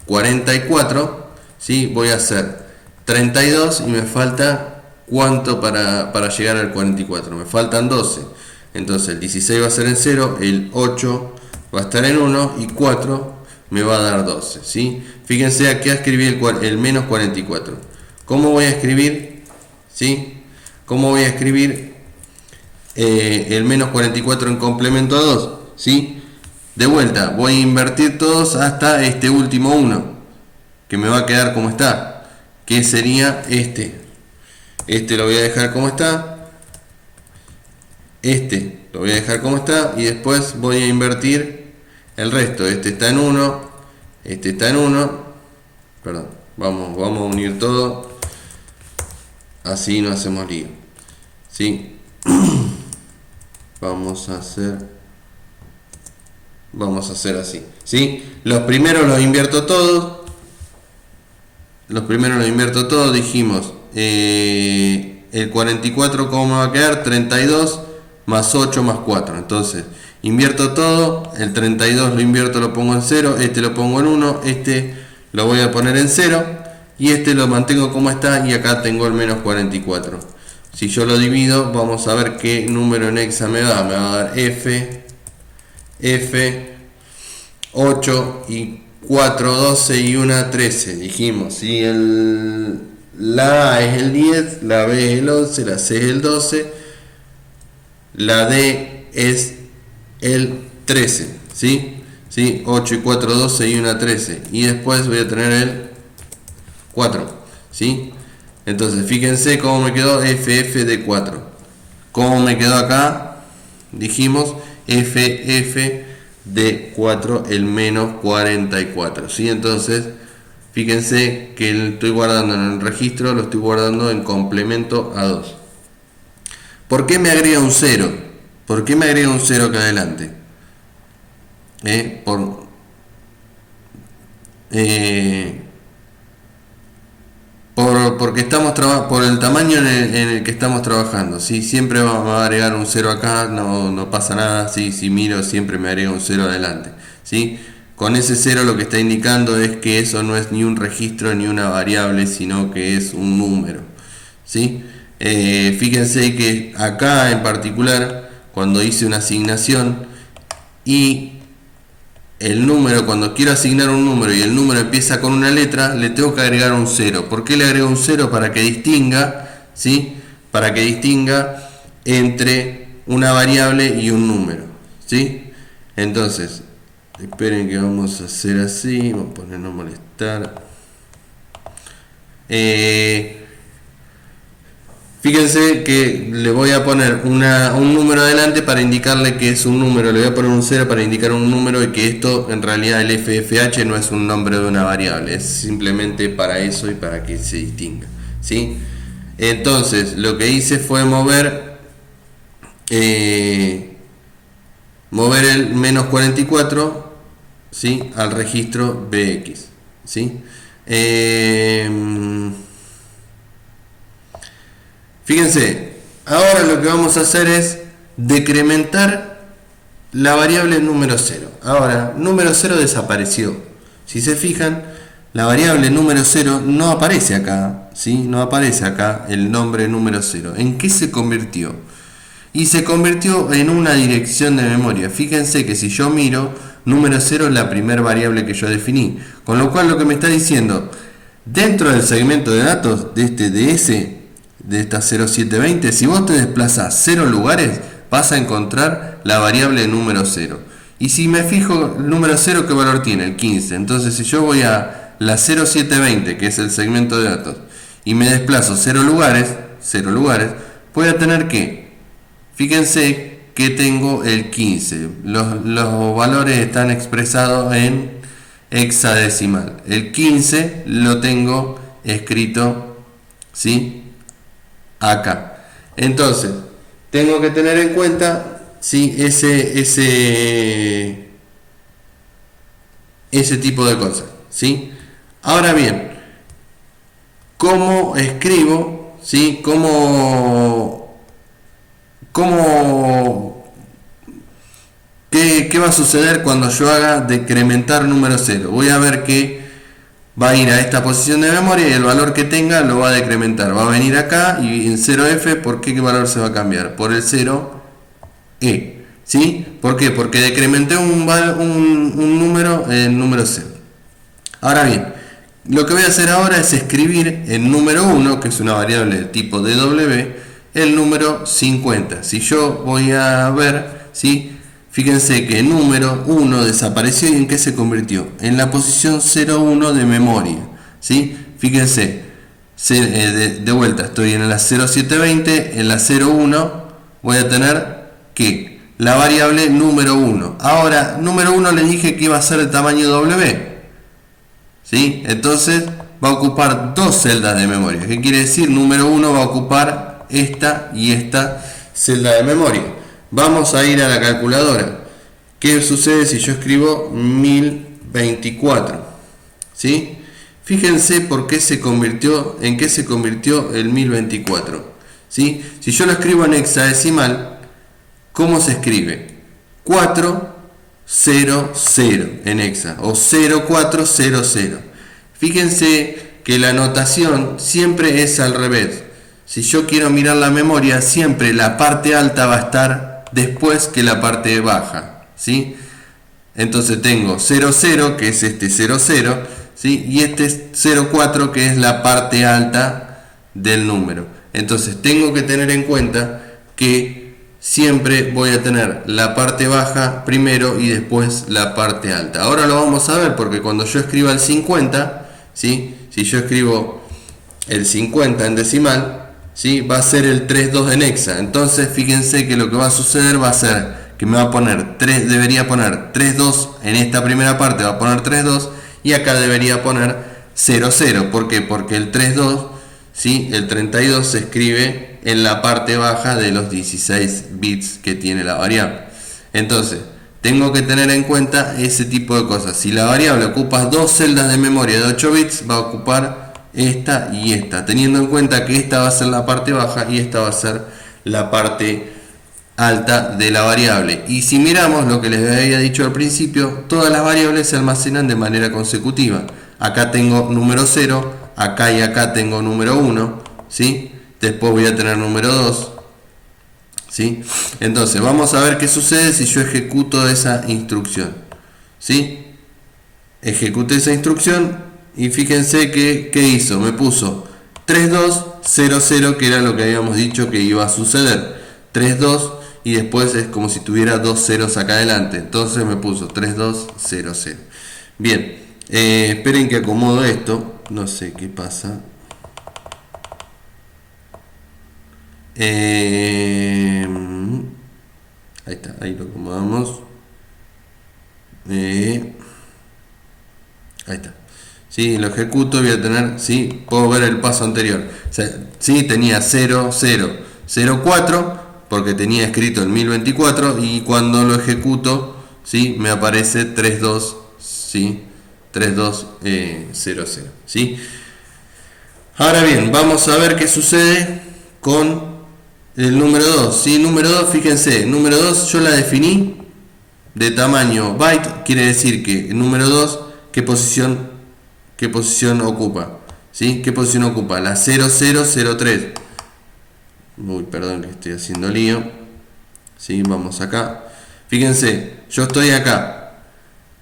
44, ¿sí? Voy a hacer 32 y me falta, ¿cuánto para llegar al 44? Me faltan 12. Entonces el 16 va a ser en 0, el 8 va a estar en 1 y 4 me va a dar 12, ¿sí? Fíjense, aquí escribí el menos 44. ¿Cómo voy a escribir? ¿Sí? ¿Cómo voy a escribir el menos 44 en complemento a 2? ¿Sí? De vuelta, voy a invertir todos hasta este último 1, que me va a quedar como está, que sería este. Este lo voy a dejar como está. Este lo voy a dejar como está y después voy a invertir el resto. Este está en 1, este está en 1, perdón, vamos a unir todo, así no hacemos lío, ¿sí? Vamos a hacer así, ¿sí? Los primeros los invierto todos, dijimos, el 44 ¿cómo va a quedar? 32 más 8 más 4, entonces invierto todo, el 32 lo invierto, lo pongo en 0, este lo pongo en 1, este lo voy a poner en 0 y este lo mantengo como está y acá tengo el menos 44. Si yo lo divido, vamos a ver qué número en hexa me va a dar F, 8 y 4, 12 y 1, 13, dijimos, ¿sí? La A es el 10, la B es el 11, la C es el 12, la D es el 13, ¿sí? 8 y 4, 12 y 1, 13. Y después voy a tener el 4, ¿sí? Entonces, fíjense cómo me quedó FF de 4. ¿Cómo me quedó acá? Dijimos FF de 4, el menos 44, ¿sí? Entonces, fíjense que lo estoy guardando en el registro, lo estoy guardando en complemento a 2. ¿Por qué me agrega un 0? ¿Por qué me agrega un 0 acá adelante? Porque estamos por el tamaño en el que estamos trabajando, ¿sí? Siempre va a agregar un 0 acá, no pasa nada, ¿sí? Si miro siempre me agrega un 0 adelante, ¿sí? Con ese 0 lo que está indicando es que eso no es ni un registro ni una variable, sino que es un número, ¿sí? Fíjense que acá en particular, cuando hice una asignación y el número, cuando quiero asignar un número y el número empieza con una letra, le tengo que agregar un 0. ¿Por qué le agrego un 0? Para que distinga, ¿sí? Para que distinga entre una variable y un número, ¿sí? Entonces, esperen que vamos a hacer así, vamos a poner no molestar. Fíjense que le voy a poner un número adelante para indicarle que es un número, le voy a poner un 0 para indicar un número y que esto en realidad el FFH no es un nombre de una variable, es simplemente para eso y para que se distinga, ¿sí? Entonces lo que hice fue mover el menos 44, ¿sí? Al registro BX, ¿sí? Fíjense, ahora lo que vamos a hacer es decrementar la variable número 0. Ahora, número 0 desapareció. Si se fijan, la variable número 0 no aparece acá, ¿sí? No aparece acá el nombre número 0. ¿En qué se convirtió? Y se convirtió en una dirección de memoria. Fíjense que si yo miro, número 0 es la primera variable que yo definí. Con lo cual lo que me está diciendo, dentro del segmento de datos de este DS, de esta 0720, si vos te desplazás 0 lugares, vas a encontrar la variable número 0. Y si me fijo el número 0, ¿qué valor tiene? El 15. Entonces si yo voy a la 0720, que es el segmento de datos, y me desplazo 0 lugares, voy a tener que, fíjense que tengo el 15. Los valores están expresados en hexadecimal. El 15 lo tengo escrito, ¿sí?, acá. Entonces tengo que tener en cuenta, ¿sí?, ese tipo de cosas, ¿sí? Ahora bien, ¿cómo escribo? ¿Sí? ¿Qué va a suceder cuando yo haga decrementar número 0? Voy a ver que va a ir a esta posición de memoria y el valor que tenga lo va a decrementar. Va a venir acá y en 0F, ¿por qué valor se va a cambiar? Por el 0E. ¿Sí? ¿Por qué? Porque decrementé un número en número 0. Ahora bien, lo que voy a hacer ahora es escribir en número 1, que es una variable de tipo DW, el número 50. Si yo voy a ver, ¿sí?, fíjense que el número 1 desapareció y ¿en qué se convirtió? En la posición 01 de memoria, ¿sí? Fíjense, de vuelta, estoy en la 0720, en la 01 voy a tener que la variable número 1. Ahora, número 1 le dije que iba a ser de tamaño W, ¿sí? Entonces va a ocupar dos celdas de memoria. ¿Qué quiere decir? Número 1 va a ocupar esta y esta celda de memoria. Vamos a ir a la calculadora. ¿Qué sucede si yo escribo 1024? ¿Sí? Fíjense por qué en qué se convirtió el 1024. ¿Sí? Si yo lo escribo en hexadecimal, ¿cómo se escribe? 400 en hexa o 0400. Fíjense que la notación siempre es al revés. Si yo quiero mirar la memoria, siempre la parte alta va a estar después que la parte baja, ¿sí? Entonces tengo 00, que es este 00, ¿sí?, y este es 04, que es la parte alta del número. Entonces tengo que tener en cuenta que siempre voy a tener la parte baja primero y después la parte alta. Ahora lo vamos a ver, porque cuando yo escriba el 50, ¿sí?, si yo escribo el 50 en decimal, ¿sí?, va a ser el 32 en hexa. Entonces fíjense que lo que va a suceder va a ser que me va a poner debería poner 32 en esta primera parte, va a poner 32, y acá debería poner 00. ¿Por qué? Porque el 32, ¿sí?, el 32 se escribe en la parte baja de los 16 bits que tiene la variable. Entonces tengo que tener en cuenta ese tipo de cosas. Si la variable ocupa dos celdas de memoria de 8 bits, va a ocupar esta y esta, teniendo en cuenta que esta va a ser la parte baja y esta va a ser la parte alta de la variable. Y si miramos lo que les había dicho al principio, todas las variables se almacenan de manera consecutiva. Acá tengo número 0, acá y acá tengo número 1, ¿sí? Después voy a tener número 2, ¿sí? Entonces vamos a ver qué sucede si yo ejecuto esa instrucción, ¿sí? Ejecuté esa instrucción y fíjense que ¿qué hizo? Me puso 3200, que era lo que habíamos dicho que iba a suceder. 32, y después es como si tuviera dos ceros acá adelante. Entonces me puso 3200. Bien, esperen que acomodo esto. No sé qué pasa. Ahí está, ahí lo acomodamos. Ahí está. ¿Sí? Lo ejecuto y voy a tener, ¿sí?, puedo ver el paso anterior. O sea, ¿sí?, tenía 0004 porque tenía escrito el 1024, y cuando lo ejecuto, ¿sí?, me aparece 32, ¿sí?, 3200, ¿sí? Ahora bien, vamos a ver qué sucede con el número 2, ¿sí? Número 2, fíjense, número 2 yo la definí de tamaño byte, quiere decir que el número 2, ¿qué posición ocupa? ¿Sí? ¿Qué posición ocupa? La 0003. Uy, perdón que estoy haciendo lío. ¿Sí? Vamos acá. Fíjense, yo estoy acá.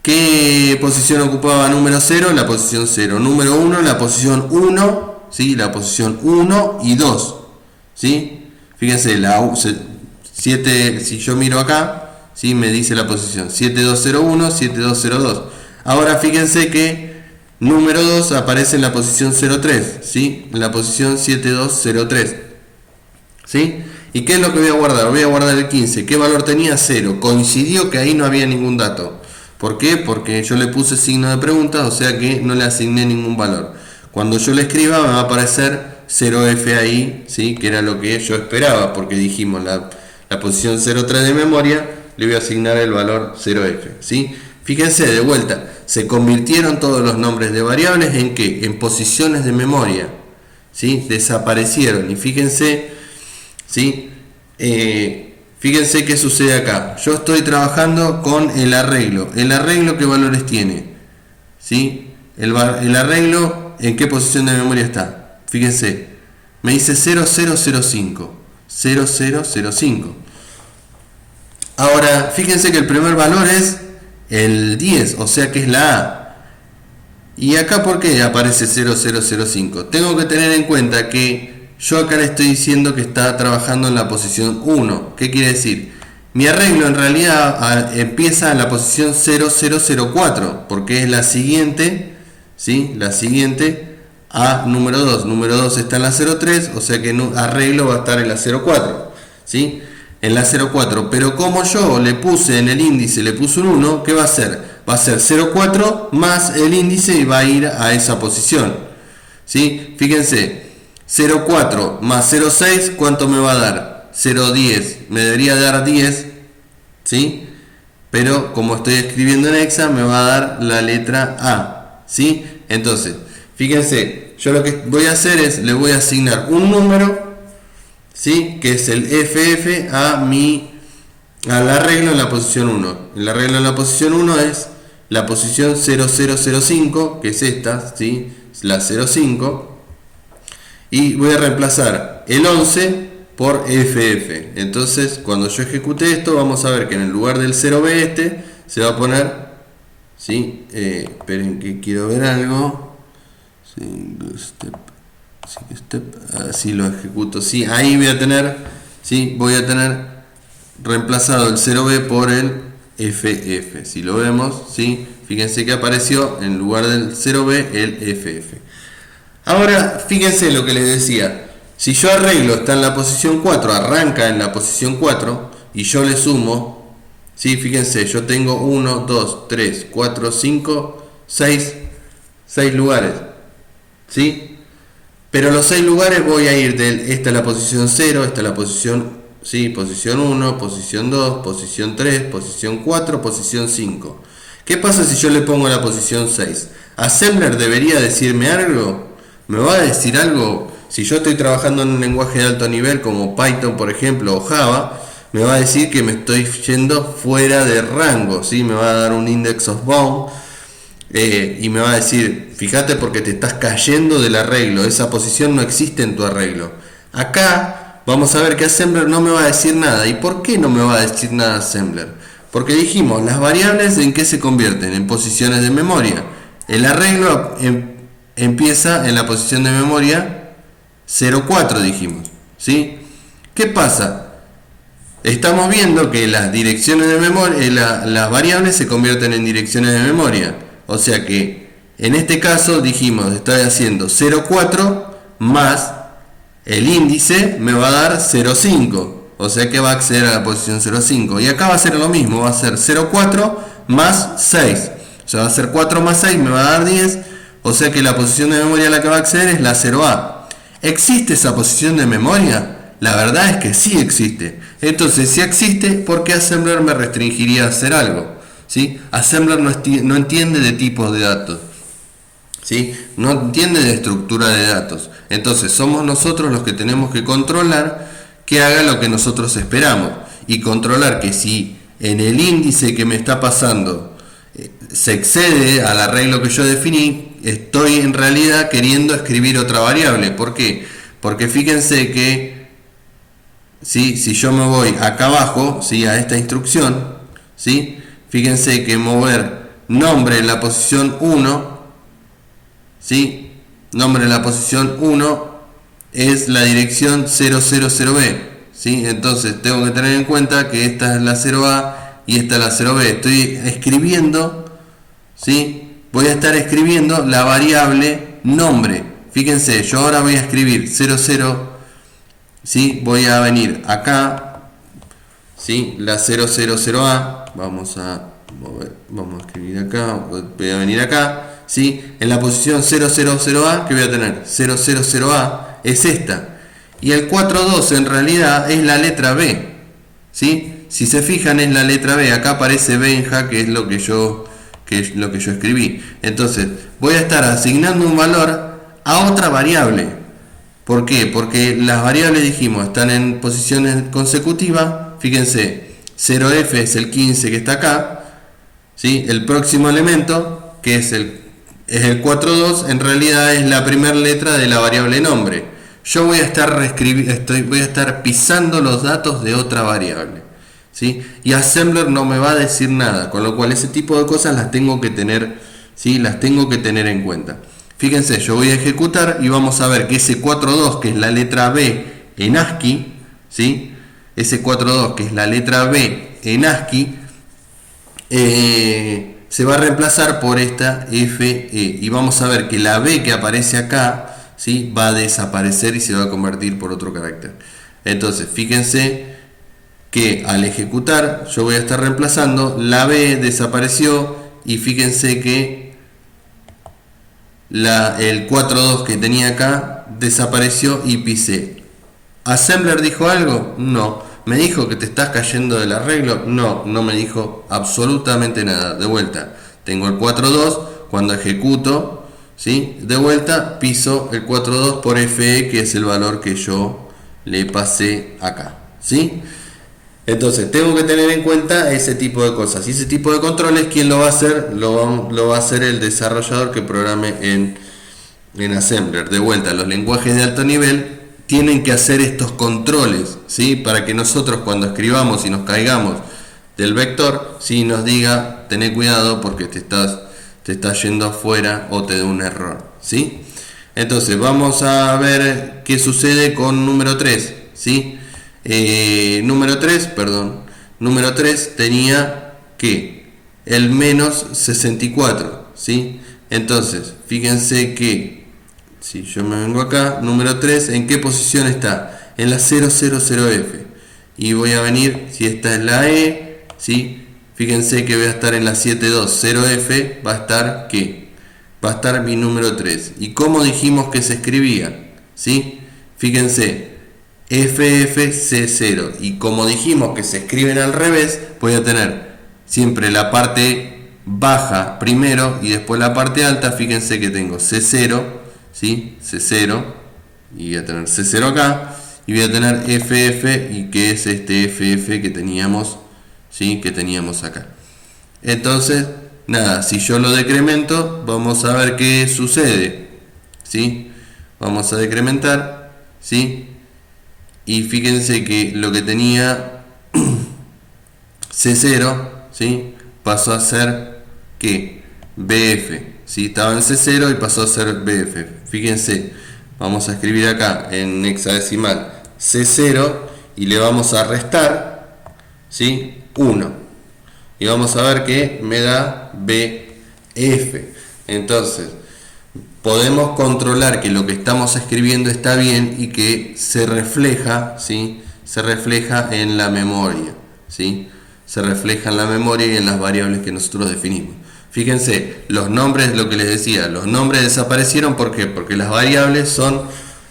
¿Qué posición ocupaba número 0? La posición 0. Número 1, la posición 1. ¿Sí? La posición 1 y 2. ¿sí? Fíjense, 7, si yo miro acá, ¿sí? Me dice la posición 7201, 7202. Ahora fíjense que número 2 aparece en la posición 03, ¿sí? En la posición 7203, ¿sí? ¿Y qué es lo que voy a guardar? Voy a guardar el 15. ¿Qué valor tenía? 0. Coincidió que ahí no había ningún dato. ¿Por qué? Porque yo le puse signo de pregunta, o sea que no le asigné ningún valor. Cuando yo le escriba me va a aparecer 0F ahí, ¿sí? Que era lo que yo esperaba, porque dijimos la posición 03 de memoria, le voy a asignar el valor 0F, ¿sí? Fíjense, de vuelta, se convirtieron todos los nombres de variables en ¿qué? En posiciones de memoria, ¿sí? Desaparecieron. Y fíjense, ¿sí? Fíjense qué sucede acá. Yo estoy trabajando con el arreglo. ¿El arreglo qué valores tiene? ¿Sí? El arreglo, ¿en qué posición de memoria está? Fíjense, me dice 0005. 0005. Ahora, fíjense que el primer valor es el 10, o sea que es la A. ¿Y acá por qué aparece 0005? Tengo que tener en cuenta que yo acá le estoy diciendo que está trabajando en la posición 1. ¿Qué quiere decir? Mi arreglo en realidad empieza en la posición 0004, porque es la siguiente, ¿sí? La siguiente a número 2. Número 2 está en la 03, o sea que arreglo va a estar en la 04, ¿sí? En la 04, pero como yo le puse en el índice, le puse un 1, ¿qué va a hacer? Va a ser 04 más el índice y va a ir a esa posición, ¿sí? Fíjense, 04 más 06, ¿cuánto me va a dar? 010, me debería dar 10, ¿sí? Pero como estoy escribiendo en hexa, me va a dar la letra A, ¿sí? Entonces, fíjense, yo lo que voy a hacer es, le voy a asignar un número, ¿sí? Que es el FF al arreglo en la posición 1. El arreglo en la posición 1 es la posición 0005, que es esta, ¿sí? La 05. Y voy a reemplazar el 11 por FF. Entonces, cuando yo ejecute esto, vamos a ver que en el lugar del 0B se va a poner, ¿sí? Esperen que quiero ver algo. Single step, así lo ejecuto. Sí, ahí voy a tener, ¿sí? Voy a tener reemplazado el 0B por el FF. Si lo vemos, ¿sí? Fíjense que apareció en lugar del 0B el FF. Ahora, fíjense lo que les decía. Si yo arreglo está en la posición 4, arranca en la posición 4 y yo le sumo, ¿sí? Fíjense, yo tengo 1, 2, 3, 4, 5, 6 lugares, ¿sí? Pero los 6 lugares voy a ir esta es la posición 0, esta es la posición, ¿sí? Posición 1, posición 2, posición 3, posición 4, posición 5. ¿Qué pasa si yo le pongo la posición 6? ¿Assembler debería decirme algo? ¿Me va a decir algo? Si yo estoy trabajando en un lenguaje de alto nivel como Python, por ejemplo, o Java, me va a decir que me estoy yendo fuera de rango, ¿sí? Me va a dar un index of bound y me va a decir, fíjate porque te estás cayendo del arreglo, esa posición no existe en tu arreglo. Acá vamos a ver que Assembler no me va a decir nada. ¿Y por qué no me va a decir nada Assembler? Porque dijimos, las variables en qué se convierten, en posiciones de memoria. El arreglo empieza en la posición de memoria 04, dijimos, ¿sí? ¿Qué pasa? Estamos viendo que las direcciones de memoria, las variables se convierten en direcciones de memoria. O sea que en este caso dijimos, estoy haciendo 04 más el índice me va a dar 05. O sea que va a acceder a la posición 05. Y acá va a ser lo mismo, va a ser 04 más 6. O sea, va a ser 4 más 6, me va a dar 10. O sea que la posición de memoria a la que va a acceder es la 0A. ¿Existe esa posición de memoria? La verdad es que sí existe. Entonces, si existe, ¿por qué Assembler me restringiría a hacer algo? ¿Sí? Assembler no entiende de tipos de datos, ¿sí? No entiende de estructura de datos. Entonces, somos nosotros los que tenemos que controlar que haga lo que nosotros esperamos. Y controlar que si en el índice que me está pasando se excede al arreglo que yo definí, estoy en realidad queriendo escribir otra variable. ¿Por qué? Porque fíjense que ¿sí? Si yo me voy acá abajo, ¿sí? A esta instrucción, ¿sí? Fíjense que mover nombre en la posición 1, ¿sí? Nombre en la posición 1 es la dirección 000B, ¿sí? Entonces tengo que tener en cuenta que esta es la 0A y esta es la 0B. Estoy escribiendo, ¿sí? Voy a estar escribiendo la variable nombre. Fíjense, yo ahora voy a escribir 00, ¿sí? Voy a venir acá, ¿sí? La 000A, vamos a escribir acá, voy a venir acá, ¿sí? En la posición 000A, que voy a tener 000A es esta, y el 42 en realidad es la letra B, ¿sí? Si se fijan es la letra B, acá aparece Benja, que es lo que yo escribí. Entonces voy a estar asignando un valor a otra variable. ¿Por qué? Porque las variables, dijimos, están en posiciones consecutivas. Fíjense, 0F es el 15 que está acá, ¿sí? El próximo elemento, que es el 42, en realidad es la primera letra de la variable nombre. Yo voy a estar pisando los datos de otra variable, ¿sí? Y Assembler no me va a decir nada, con lo cual ese tipo de cosas las tengo que tener, ¿sí? Las tengo que tener en cuenta. Fíjense, yo voy a ejecutar y vamos a ver que ese 42, que es la letra B en ASCII, ¿sí? Ese 42, que es la letra B en ASCII, se va a reemplazar por esta FE, y vamos a ver que la B que aparece acá, ¿sí? Va a desaparecer y se va a convertir por otro carácter. Entonces, fíjense que al ejecutar yo voy a estar reemplazando, la B desapareció y fíjense que el 4.2 que tenía acá desapareció y pisé. ¿Assembler dijo algo? No. ¿Me dijo que te estás cayendo del arreglo? No, no me dijo absolutamente nada. De vuelta, tengo el 4.2, cuando ejecuto, ¿sí? De vuelta piso el 4.2 por FE, que es el valor que yo le pasé acá, ¿sí? Entonces tengo que tener en cuenta ese tipo de cosas. Y ese tipo de controles, ¿quién lo va a hacer? Lo va a hacer el desarrollador que programe en Assembler. De vuelta, los lenguajes de alto nivel tienen que hacer estos controles, ¿sí? Para que nosotros cuando escribamos y nos caigamos del vector, ¿sí? Nos diga, tené cuidado porque te estás yendo afuera o te da un error, ¿sí? Entonces vamos a ver qué sucede con número 3, ¿sí? Número 3 tenía que el menos 64, ¿sí? Entonces, fíjense que si yo me vengo acá, número 3, ¿en qué posición está? En la 000F. Y voy a venir, si esta es la E, ¿sí? Fíjense que voy a estar en la 720F, va a estar ¿qué? Va a estar mi número 3. ¿Y cómo dijimos que se escribía? ¿Sí? Fíjense, FFC0, y como dijimos que se escriben al revés, voy a tener siempre la parte baja primero y después la parte alta. Fíjense que tengo C0, ¿sí? C0, y voy a tener C0 acá, y voy a tener FF, y que es este FF que teníamos, ¿sí? Que teníamos acá. Entonces, nada, si yo lo decremento, vamos a ver qué sucede, ¿sí? Vamos a decrementar, ¿sí? Y fíjense que lo que tenía C0, ¿sí? Pasó a ser ¿qué? BF, ¿sí? Estaba en C0 y pasó a ser BF. Fíjense, vamos a escribir acá en hexadecimal C0 y le vamos a restar, ¿sí? 1. Y vamos a ver que me da BF. Entonces, podemos controlar que lo que estamos escribiendo está bien y que se refleja, ¿sí? Se refleja en la memoria, ¿sí? Se refleja en la memoria y en las variables que nosotros definimos. Fíjense, los nombres, lo que les decía, los nombres desaparecieron. ¿Por qué? Porque las variables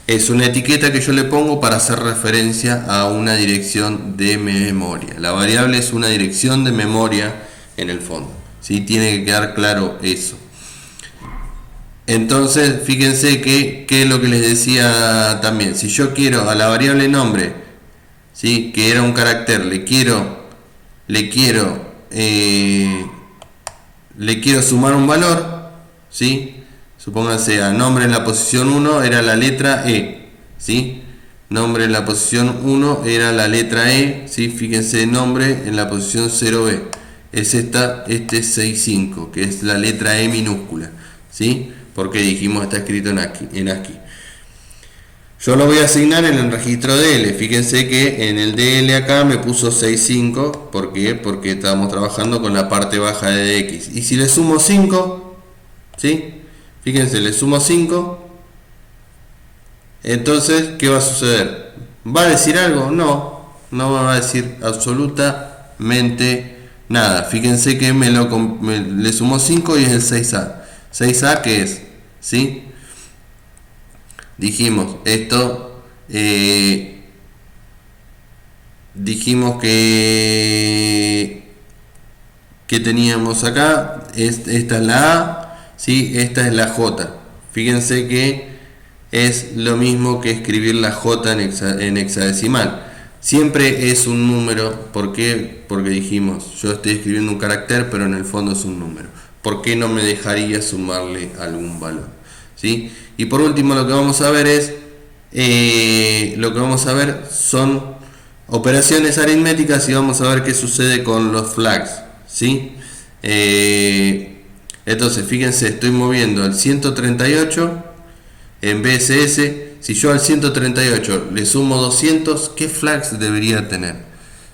es una etiqueta que yo le pongo para hacer referencia a una dirección de memoria. La variable es una dirección de memoria en el fondo, ¿sí? Tiene que quedar claro eso. Entonces, fíjense que es lo que les decía también. Si yo quiero a la variable nombre, ¿sí? Que era un carácter, le quiero sumar un valor, ¿sí? Supónganse a nombre en la posición 1 era la letra E, ¿sí? Nombre en la posición 1 era la letra E, ¿sí? Fíjense, nombre en la posición 0B. Es este 65, que es la letra E minúscula, ¿sí? Porque dijimos está escrito en ASCII. Yo lo voy a asignar en el registro DL. Fíjense que en el DL acá me puso 6,5. ¿Por qué? Porque estábamos trabajando con la parte baja de X. Y si le sumo 5, ¿sí? Fíjense, le sumo 5. Entonces, ¿qué va a suceder? ¿Va a decir algo? No, no va a decir absolutamente nada. Fíjense que le sumo 5 y es el 6A. 6A, ¿qué es? ¿Sí? Dijimos esto, dijimos que teníamos acá, esta es la A, ¿sí? Esta es la J. Fíjense que es lo mismo que escribir la J en hexadecimal. Siempre es un número. ¿Por qué? Porque dijimos, yo estoy escribiendo un carácter, pero en el fondo es un número. ¿Por qué no me dejaría sumarle algún valor? ¿Sí? Y por último lo que vamos a ver es, son operaciones aritméticas y vamos a ver qué sucede con los flags. ¿Sí? Entonces, fíjense, estoy moviendo el 138 en BSS. Si yo al 138 le sumo 200, ¿qué flags debería tener?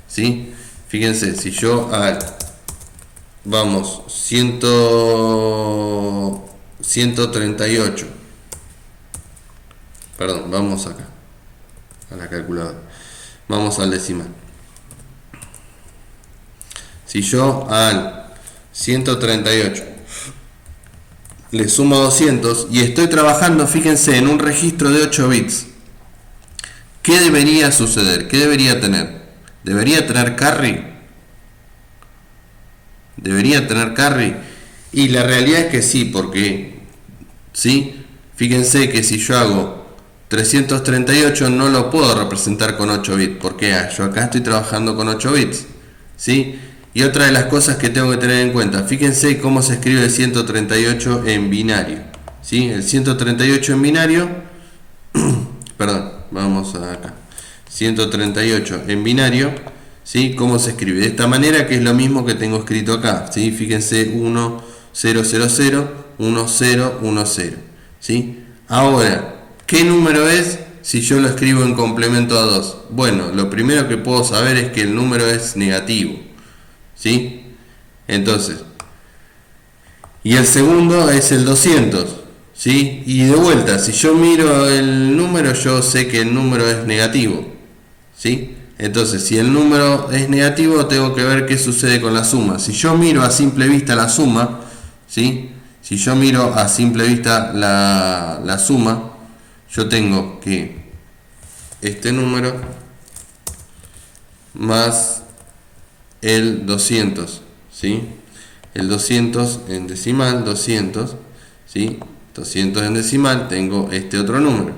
¿Sí? Fíjense, si yo al 138, perdón, vamos acá a la calculadora, vamos al decimal. Si yo al 138 le sumo 200 y estoy trabajando, fíjense, en un registro de 8 bits, ¿qué debería suceder? ¿Qué debería tener? ¿Debería tener carry? ¿Debería tener carry? Y la realidad es que sí, porque ¿sí? Fíjense que si yo hago 338 no lo puedo representar con 8 bits, porque yo acá estoy trabajando con 8 bits, ¿sí? Y otra de las cosas que tengo que tener en cuenta, fíjense cómo se escribe el 138 en binario, ¿sí? El 138 en binario, perdón, vamos acá, 138 en binario, ¿sí? ¿Cómo se escribe? De esta manera, que es lo mismo que tengo escrito acá, ¿sí? Fíjense, 1, 0, 0, 0, 1, 0, 1, 0, ¿sí? Ahora, ¿qué número es si yo lo escribo en complemento a 2? Bueno, lo primero que puedo saber es que el número es negativo, ¿sí? Entonces, y el segundo es el 200, ¿sí? Y de vuelta, si yo miro el número, yo sé que el número es negativo, ¿sí? Entonces, si el número es negativo, tengo que ver qué sucede con la suma. Si yo miro a simple vista la suma, ¿sí? Si yo miro a simple vista la suma, yo tengo que este número más el 200, ¿sí? El 200 en decimal, 200, ¿sí? 200 en decimal, tengo este otro número.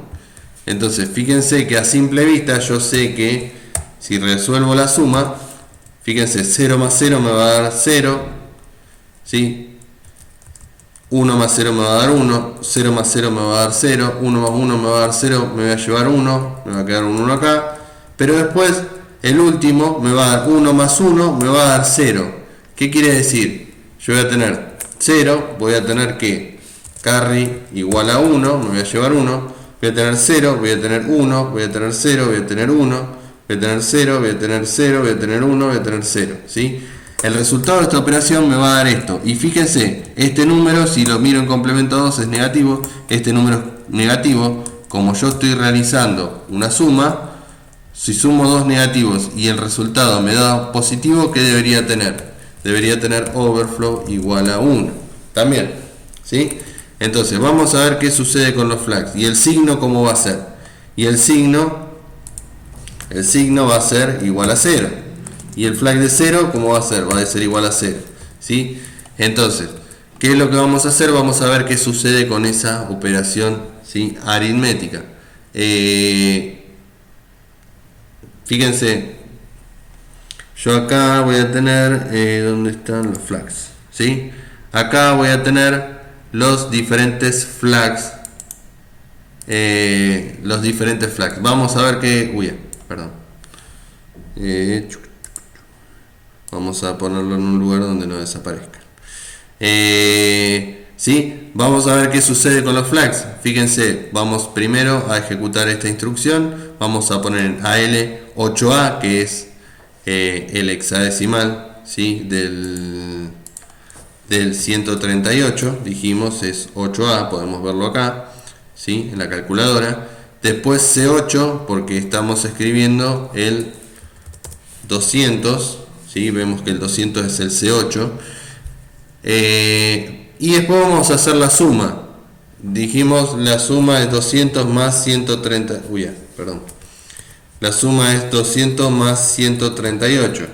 Entonces, fíjense que a simple vista yo sé que si resuelvo la suma, fíjense, 0 más 0 me va a dar 0, ¿sí? 1 más 0 me va a dar 1, 0 más 0 me va a dar 0, 1 más 1 me va a dar 0, me voy a llevar 1, me va a quedar un 1 acá, pero después el último me va a dar 1 más 1, me va a dar 0. ¿Qué quiere decir? Yo voy a tener 0, voy a tener que carry igual a 1, me voy a llevar 1, voy a tener 0, voy a tener 1, voy a tener 0, voy a tener 1, voy a tener 0, voy a tener 0, voy a tener 1, voy a tener 0, ¿sí? El resultado de esta operación me va a dar esto. Y fíjense, este número, si lo miro en complemento 2, es negativo. Este número es negativo. Como yo estoy realizando una suma, si sumo dos negativos y el resultado me da positivo, ¿qué debería tener? Debería tener overflow igual a 1. También, ¿sí? Entonces, vamos a ver qué sucede con los flags. ¿Y el signo cómo va a ser? Y el signo va a ser igual a 0. Y el flag de 0, ¿cómo va a ser? Va a ser igual a 0, ¿sí? Entonces, ¿qué es lo que vamos a hacer? Vamos a ver qué sucede con esa operación, ¿sí? Aritmética. Fíjense, yo acá voy a tener, ¿dónde están los flags? ¿Sí? Acá voy a tener los diferentes flags. Vamos a ver qué... Uy, perdón. Vamos a ponerlo en un lugar donde no desaparezca. ¿Sí? Vamos a ver qué sucede con los flags. Fíjense, vamos primero a ejecutar esta instrucción. Vamos a poner AL8A, que es el hexadecimal, ¿sí? del 138. Dijimos es 8A, podemos verlo acá, ¿sí? En la calculadora. Después C8, porque estamos escribiendo el 200, ¿sí? Vemos que el 200 es el C8. Y después vamos a hacer la suma. Dijimos la suma es 200 más 130. Perdón. La suma es 200 más 138.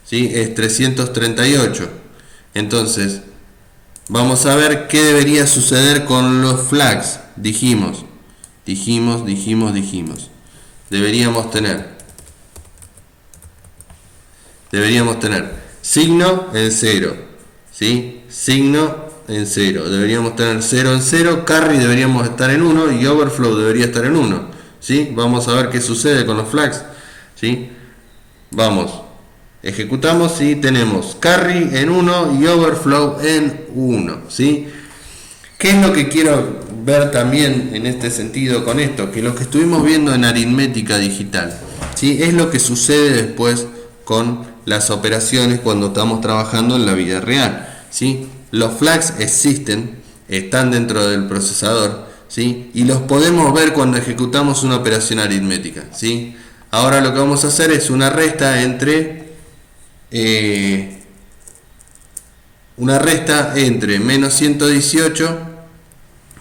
¿Sí? Es 338. Entonces, vamos a ver qué debería suceder con los flags. Dijimos. Deberíamos tener signo en 0. ¿Sí? Signo en 0. Deberíamos tener 0 en 0. Carry deberíamos estar en 1 y overflow debería estar en 1. ¿Sí? Vamos a ver qué sucede con los flags. ¿Sí? Vamos. Ejecutamos y tenemos carry en 1 y overflow en 1. ¿Sí? ¿Qué es lo que quiero ver también en este sentido con esto? Que lo que estuvimos viendo en aritmética digital, ¿sí? Es lo que sucede después con las operaciones cuando estamos trabajando en la vida real, ¿sí? Los flags existen, están dentro del procesador, ¿sí? Y los podemos ver cuando ejecutamos una operación aritmética, ¿sí? Ahora lo que vamos a hacer es una resta entre menos 118,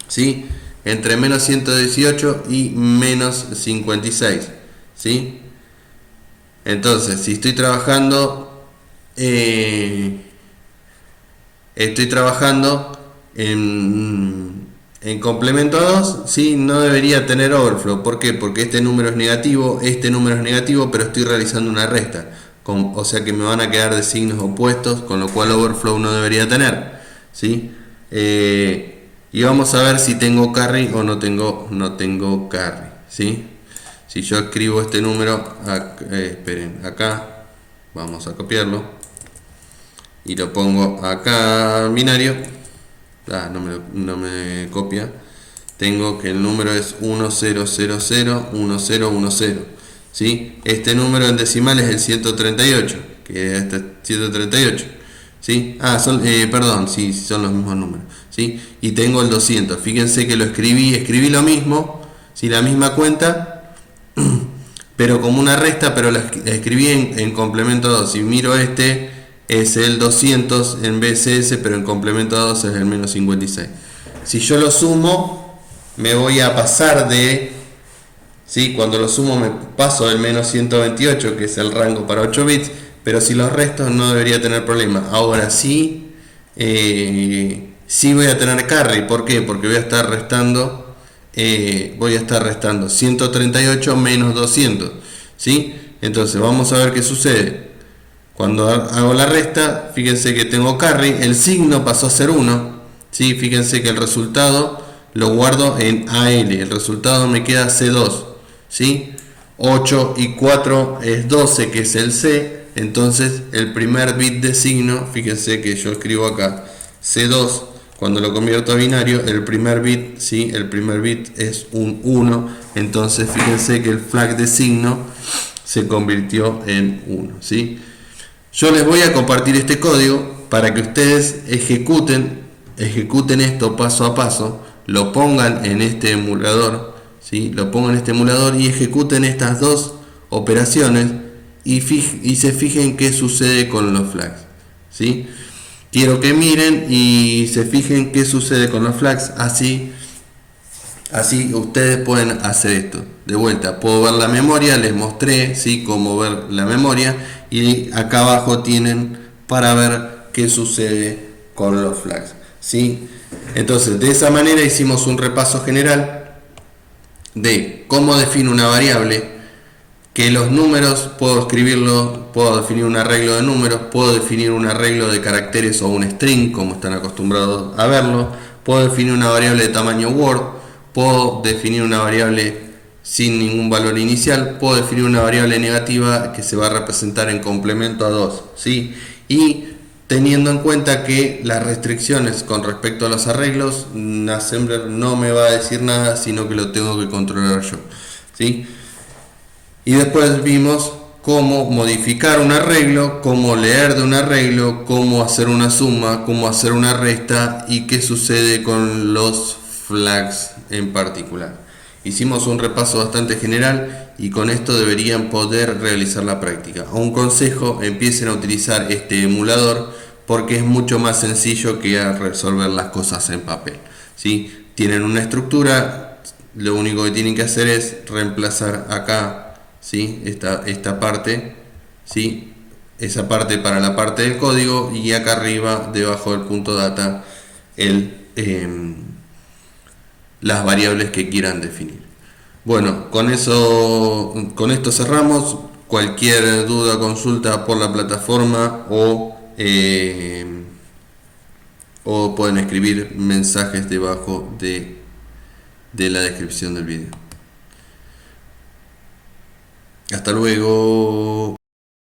¿sí? Entre menos 118 y menos 56, ¿sí? Entonces, si estoy trabajando en complemento a 2, ¿sí? No debería tener overflow. ¿Por qué? Porque este número es negativo, pero estoy realizando una resta. O sea que me van a quedar de signos opuestos, con lo cual overflow no debería tener, ¿sí? Y vamos a ver si tengo carry o no tengo carry, ¿sí? Si yo escribo este número, esperen, acá, vamos a copiarlo y lo pongo acá binario. No me copia. Tengo que el número es 10001010, ¿sí? Este número en decimal es el 138, que es este 138, ¿sí? Perdón, sí, son los mismos números, ¿sí? Y tengo el 200. Fíjense que lo escribí lo mismo, ¿sí? La misma cuenta, pero como una resta, pero la escribí en complemento a 2. Si miro este, es el 200 en vez de ese, pero en complemento a 2 es el menos 56. Si yo lo sumo, me voy a pasar de... ¿sí? Cuando lo sumo me paso del menos 128, que es el rango para 8 bits, pero si los restos no debería tener problema. Ahora sí, sí voy a tener carry. ¿Por qué? Porque voy a estar restando 138 menos 200, ¿sí? Entonces vamos a ver qué sucede. Cuando hago la resta, fíjense que tengo carry, el signo pasó a ser 1, ¿sí? Fíjense que el resultado lo guardo en AL, el resultado me queda C2, ¿sí? 8 y 4 es 12, que es el C. Entonces el primer bit de signo, fíjense que yo escribo acá C2, cuando lo convierto a binario, el primer bit, ¿sí? El primer bit es un 1, entonces fíjense que el flag de signo se convirtió en 1, ¿sí? Yo les voy a compartir este código para que ustedes ejecuten esto paso a paso, lo pongan en este emulador, ¿sí? Lo pongan en este emulador y ejecuten estas dos operaciones y se fijen qué sucede con los flags, ¿sí? Quiero que miren y se fijen qué sucede con los flags, así ustedes pueden hacer esto. De vuelta, puedo ver la memoria, les mostré, ¿sí? Cómo ver la memoria, y acá abajo tienen para ver qué sucede con los flags, ¿sí? Entonces, de esa manera hicimos un repaso general de cómo defino una variable, que los números puedo definir un arreglo de números, puedo definir un arreglo de caracteres o un string, como están acostumbrados a verlo, puedo definir una variable de tamaño Word, puedo definir una variable sin ningún valor inicial, puedo definir una variable negativa que se va a representar en complemento a 2, ¿sí? Y teniendo en cuenta que las restricciones con respecto a los arreglos, Assembler no me va a decir nada, sino que lo tengo que controlar yo, ¿sí? Y después vimos cómo modificar un arreglo, cómo leer de un arreglo, cómo hacer una suma, cómo hacer una resta y qué sucede con los flags en particular. Hicimos un repaso bastante general y con esto deberían poder realizar la práctica. Un consejo: empiecen a utilizar este emulador porque es mucho más sencillo que a resolver las cosas en papel, ¿sí? Tienen una estructura, lo único que tienen que hacer es reemplazar acá, ¿sí? esta parte, ¿sí? Esa parte para la parte del código, y acá arriba debajo del punto data las variables que quieran definir. Bueno, con esto cerramos. Cualquier duda, consulta por la plataforma o pueden escribir mensajes debajo de la descripción del video. Hasta luego.